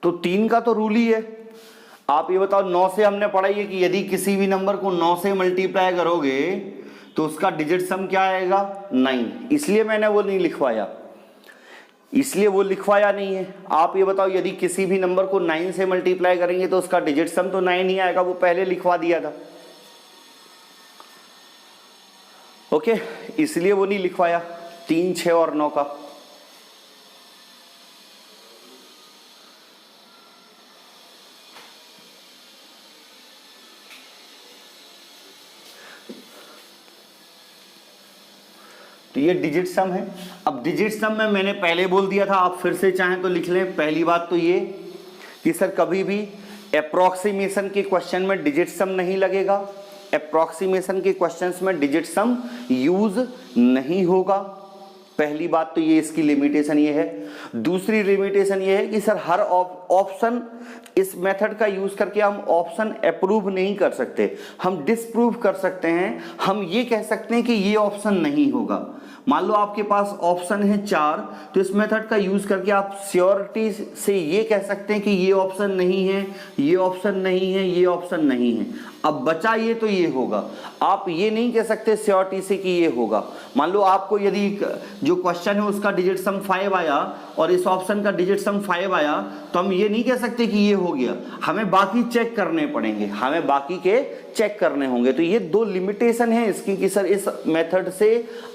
S1: तो 3 का तो रूल ही है। आप ये बताओ 9 से हमने पढ़ा है कि यदि किसी भी नंबर को 9 से मल्टीप्लाई करोगे तो उसका डिजिट सम क्या आएगा 9, इसलिए मैंने वो नहीं लिखवाया, इसलिए वो लिखवाया नहीं है। आप ये बताओ यदि किसी भी नंबर को 9 से मल्टीप्लाई करेंगे तो उसका डिजिट सम तो 9 ही आएगा, वो पहले लिखवा दिया था। ओके, इसलिए वो नहीं लिखवाया 3, 6 और 9 का। तो ये डिजिट सम है। अब डिजिट सम में मैंने पहले बोल दिया था, आप फिर से चाहें तो लिख लें। पहली बात तो ये कि सर कभी भी अप्रोक्सीमेशन के क्वेश्चन में डिजिट सम नहीं लगेगा, अप्रोक्सीमेशन के क्वेश्चंस में डिजिट सम यूज नहीं होगा। पहली बात तो ये इसकी लिमिटेशन ये है। दूसरी लिमिटेशन ये है कि सर हर ऑप्शन, इस मेथड का यूज करके हम ऑप्शन अप्रूव नहीं कर सकते, हम डिसप्रूव कर सकते हैं। हम ये कह सकते हैं कि ये ऑप्शन नहीं होगा। मान लो आपके पास ऑप्शन है 4, तो इस मेथड का यूज करके आप श्योरिटी से ये कह सकते हैं कि ये ऑप्शन नहीं है, ये ऑप्शन नहीं है, ये ऑप्शन नहीं है। अब बचा ये तो ये होगा, आप ये नहीं कह सकते श्योरिटी से कि ये होगा। मान लो आपको यदि जो क्वेश्चन है उसका डिजिट सम 5 आया और इस ऑप्शन का डिजिट सम 5 आया, तो हम ये नहीं कह सकते कि ये हो गया, हमें बाकी चेक करने पड़ेंगे, हमें बाकी के चेक करने होंगे। तो ये दो लिमिटेशन है इसकी कि सर इस मेथड से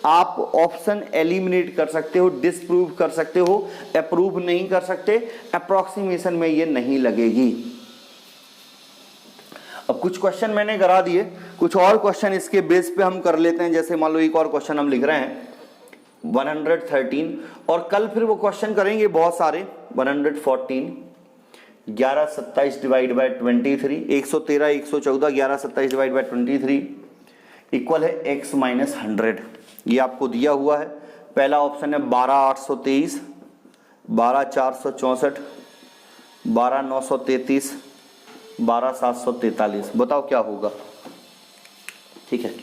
S1: आप ऑप्शन एलिमिनेट कर सकते हो, डिसप्रूव कर सकते हो, अप्रूव नहीं कर सकते, अप्रोक्सीमेशन में ये नहीं लगेगी। अब कुछ क्वेश्चन मैंने करा दिए, कुछ और क्वेश्चन इसके बेस पे हम कर लेते हैं। जैसे मान लो एक और क्वेश्चन हम लिख रहे हैं 113, और कल फिर वो क्वेश्चन करेंगे बहुत सारे। 114, 11 27 divide by 23, 113 114 11 27 divide by 23 equal है x माइनस 100। ये आपको दिया हुआ है। पहला ऑप्शन है 12 823, 12 464, 12 933, 12 743। बताओ क्या होगा। ठीक है,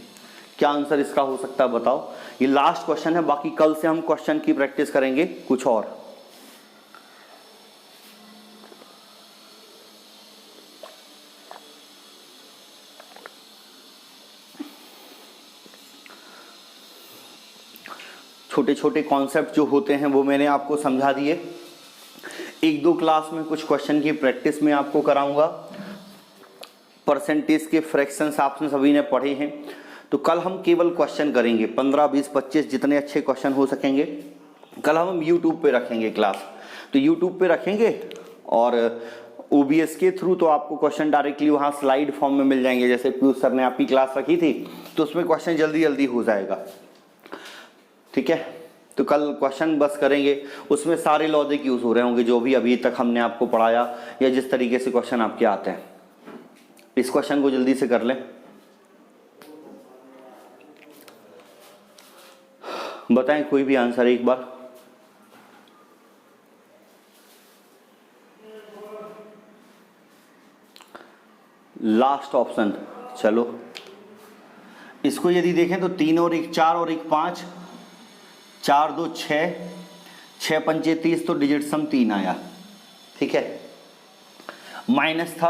S1: क्या आंसर इसका हो सकता है बताओ। ये लास्ट क्वेश्चन है, बाकी कल से हम क्वेश्चन की प्रैक्टिस करेंगे कुछ और। छोटे छोटे कॉन्सेप्ट जो होते हैं वो मैंने आपको समझा दिए। एक दो क्लास में कुछ क्वेश्चन की प्रैक्टिस में आपको कराऊंगा। परसेंटेज के फ्रैक्शंस आपने सभी ने पढ़े हैं, तो कल हम केवल क्वेश्चन करेंगे 15 20 25 जितने अच्छे क्वेश्चन हो सकेंगे। कल हम यूट्यूब पे रखेंगे क्लास, तो यूट्यूब पे रखेंगे और OBS के थ्रू तो आपको क्वेश्चन डायरेक्टली वहाँ स्लाइड फॉर्म में मिल जाएंगे। जैसे पीयूष सर ने आपकी क्लास रखी थी तो उसमें क्वेश्चन जल्दी जल्दी हो जाएगा। ठीक है, तो कल क्वेश्चन बस करेंगे, उसमें सारे लॉजिक यूज हो रहे होंगे जो भी अभी तक हमने आपको पढ़ाया या जिस तरीके से क्वेश्चन आपके आते हैं। इस क्वेश्चन को जल्दी से कर लें। बताएं कोई भी आंसर एक बार। लास्ट ऑप्शन, चलो इसको यदि देखें तो 3 और 1 4 और 1 5, 4 2 6, 6 पंचे 30, तो डिजिट सम 3 आया। ठीक है, माइनस था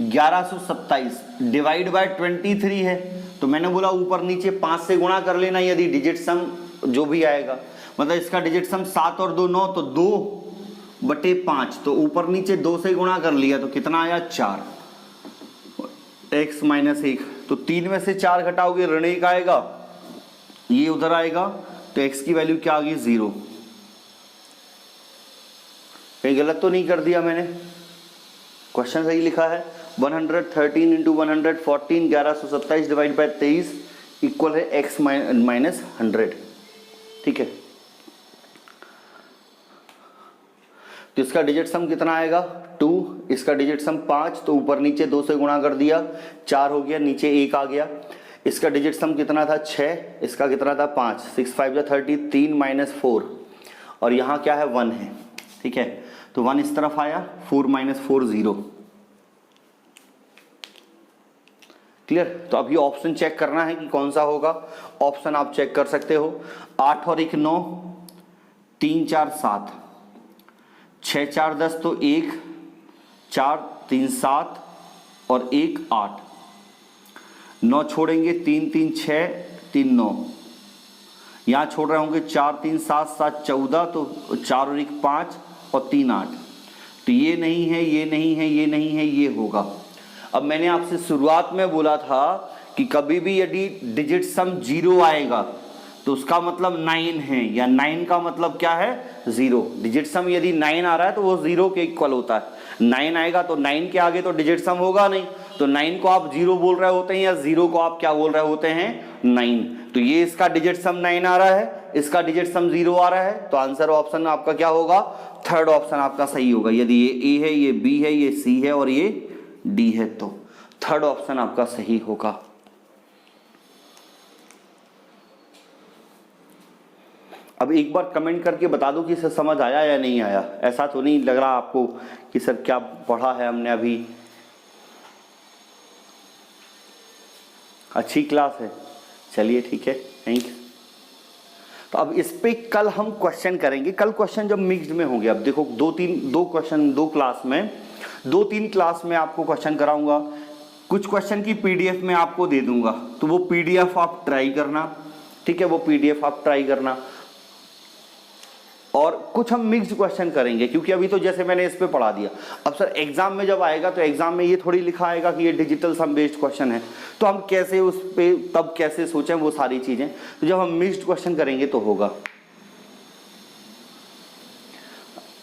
S1: 1127 डिवाइड बाय 23 है, तो मैंने बोला ऊपर नीचे 5 से गुणा कर लेना यदि डिजिट सम जो भी आएगा। मतलब इसका डिजिट सम 7 और 2 9, तो 2/5, तो ऊपर नीचे 2 से गुणा कर लिया तो कितना आया 4, x माइनस 1। तो 3 में से 4 घटाओगे ऋण 1 आएगा, ये उधर आएगा, तो x की वैल्यू क्या आ गई 0। कहीं गलत तो नहीं कर दिया मैंने, क्वेश्चन सही लिखा है। 113 इंटू 114 1127 डिवाइड बाय 23 इक्वल है x माइनस 100। ठीक है, तो इसका डिजिट सम कितना आएगा 2, इसका डिजिट सम 5, तो ऊपर नीचे 2 से गुणा कर दिया 4 हो गया, नीचे 1 आ गया। इसका डिजिट सम कितना था 6, इसका कितना था 5, 6 5 30, 3 माइनस 4, और यहाँ क्या है 1 है। ठीक है, तो 1 इस तरफ आया, 4 माइनस 4 0। क्लियर। तो अभी ऑप्शन चेक करना है कि कौन सा होगा। ऑप्शन आप चेक कर सकते हो, 8 और 1 9, 3 4 7, 6 4 10, तो 1 4 3 7 और 1 8, 9 छोड़ेंगे 3 3 6 3 9, यहाँ छोड़ रहे होंगे 4 3 7 7 14, तो 4 और 1 5 और 3 8, तो ये नहीं है, ये नहीं है, ये नहीं है, ये होगा। अब मैंने आपसे शुरुआत में बोला था कि कभी भी यदि डिजिट सम 0 आएगा तो उसका मतलब 9 है, या 9 का मतलब क्या है 0। डिजिट सम यदि 9 आ रहा है तो वो 0 के इक्वल होता है। 9 आएगा तो 9 के आगे तो डिजिट सम होगा नहीं, तो 9 को आप 0 बोल रहे होते हैं या 0 को आप क्या बोल रहे होते हैं 9। तो ये इसका डिजिट सम 9 आ रहा है, इसका डिजिट सम 0 आ रहा है, तो आंसर ऑप्शन आपका क्या होगा, थर्ड ऑप्शन आपका सही होगा। यदि ये ए है, ये बी है, ये सी है और ये डी है, तो थर्ड ऑप्शन आपका सही होगा। अब एक बार कमेंट करके बता दो कि सर समझ आया या नहीं आया। ऐसा तो नहीं लग रहा आपको कि सर क्या पढ़ा है हमने अभी। अच्छी क्लास है, चलिए ठीक है, थैंक यू। तो अब इस पे कल हम क्वेश्चन करेंगे। कल क्वेश्चन जब मिक्स्ड में होंगे, अब देखो दो क्वेश्चन 2 क्लास में, 2-3 क्लास में आपको क्वेश्चन कराऊंगा। कुछ क्वेश्चन की पीडीएफ में आपको दे दूंगा, तो वो पीडीएफ आप ट्राई करना, ठीक है, वो पीडीएफ आप ट्राई करना। और कुछ हम मिक्स्ड क्वेश्चन करेंगे, क्योंकि अभी तो जैसे मैंने इस पे पढ़ा दिया। अब सर एग्जाम में जब आएगा तो एग्जाम में ये थोड़ी लिखा आएगा कि ये डिजिटल सम बेस्ड क्वेश्चन है, तो हम कैसे उस पे तब कैसे सोचें वो सारी चीजें, तो जब हम मिक्स्ड क्वेश्चन करेंगे तो होगा।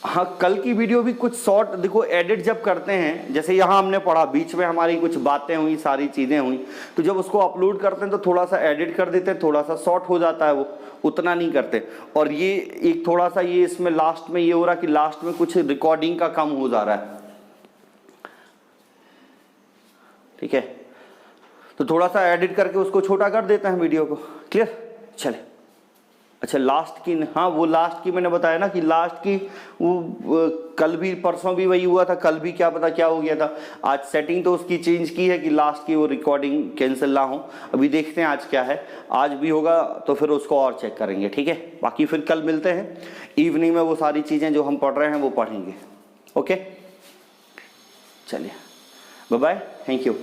S1: हाँ, कल की वीडियो भी कुछ शॉर्ट, देखो एडिट जब करते हैं, जैसे यहाँ हमने पढ़ा, बीच में हमारी कुछ बातें हुई, सारी चीजें हुई, तो जब उसको अपलोड करते हैं तो थोड़ा सा एडिट कर देते हैं, थोड़ा सा शॉर्ट हो जाता है, वो उतना नहीं करते। और ये एक थोड़ा सा ये इसमें लास्ट में ये हो रहा कि लास्ट में कुछ रिकॉर्डिंग का कम हो जा रहा है, ठीक है, तो थोड़ा सा एडिट करके उसको छोटा कर देते हैं वीडियो को। क्लियर, चले। अच्छा लास्ट की, हाँ वो लास्ट की मैंने बताया ना कि लास्ट की वो कल भी परसों भी वही हुआ था, कल भी क्या पता क्या हो गया था। आज सेटिंग तो उसकी चेंज की है कि लास्ट की वो रिकॉर्डिंग कैंसिल ना हो। अभी देखते हैं आज क्या है, आज भी होगा तो फिर उसको और चेक करेंगे, ठीक है। बाकी फिर कल मिलते हैं इवनिंग में, वो सारी चीज़ें जो हम पढ़ रहे हैं वो पढ़ेंगे। ओके, चलिए, बाय बाय, थैंक यू।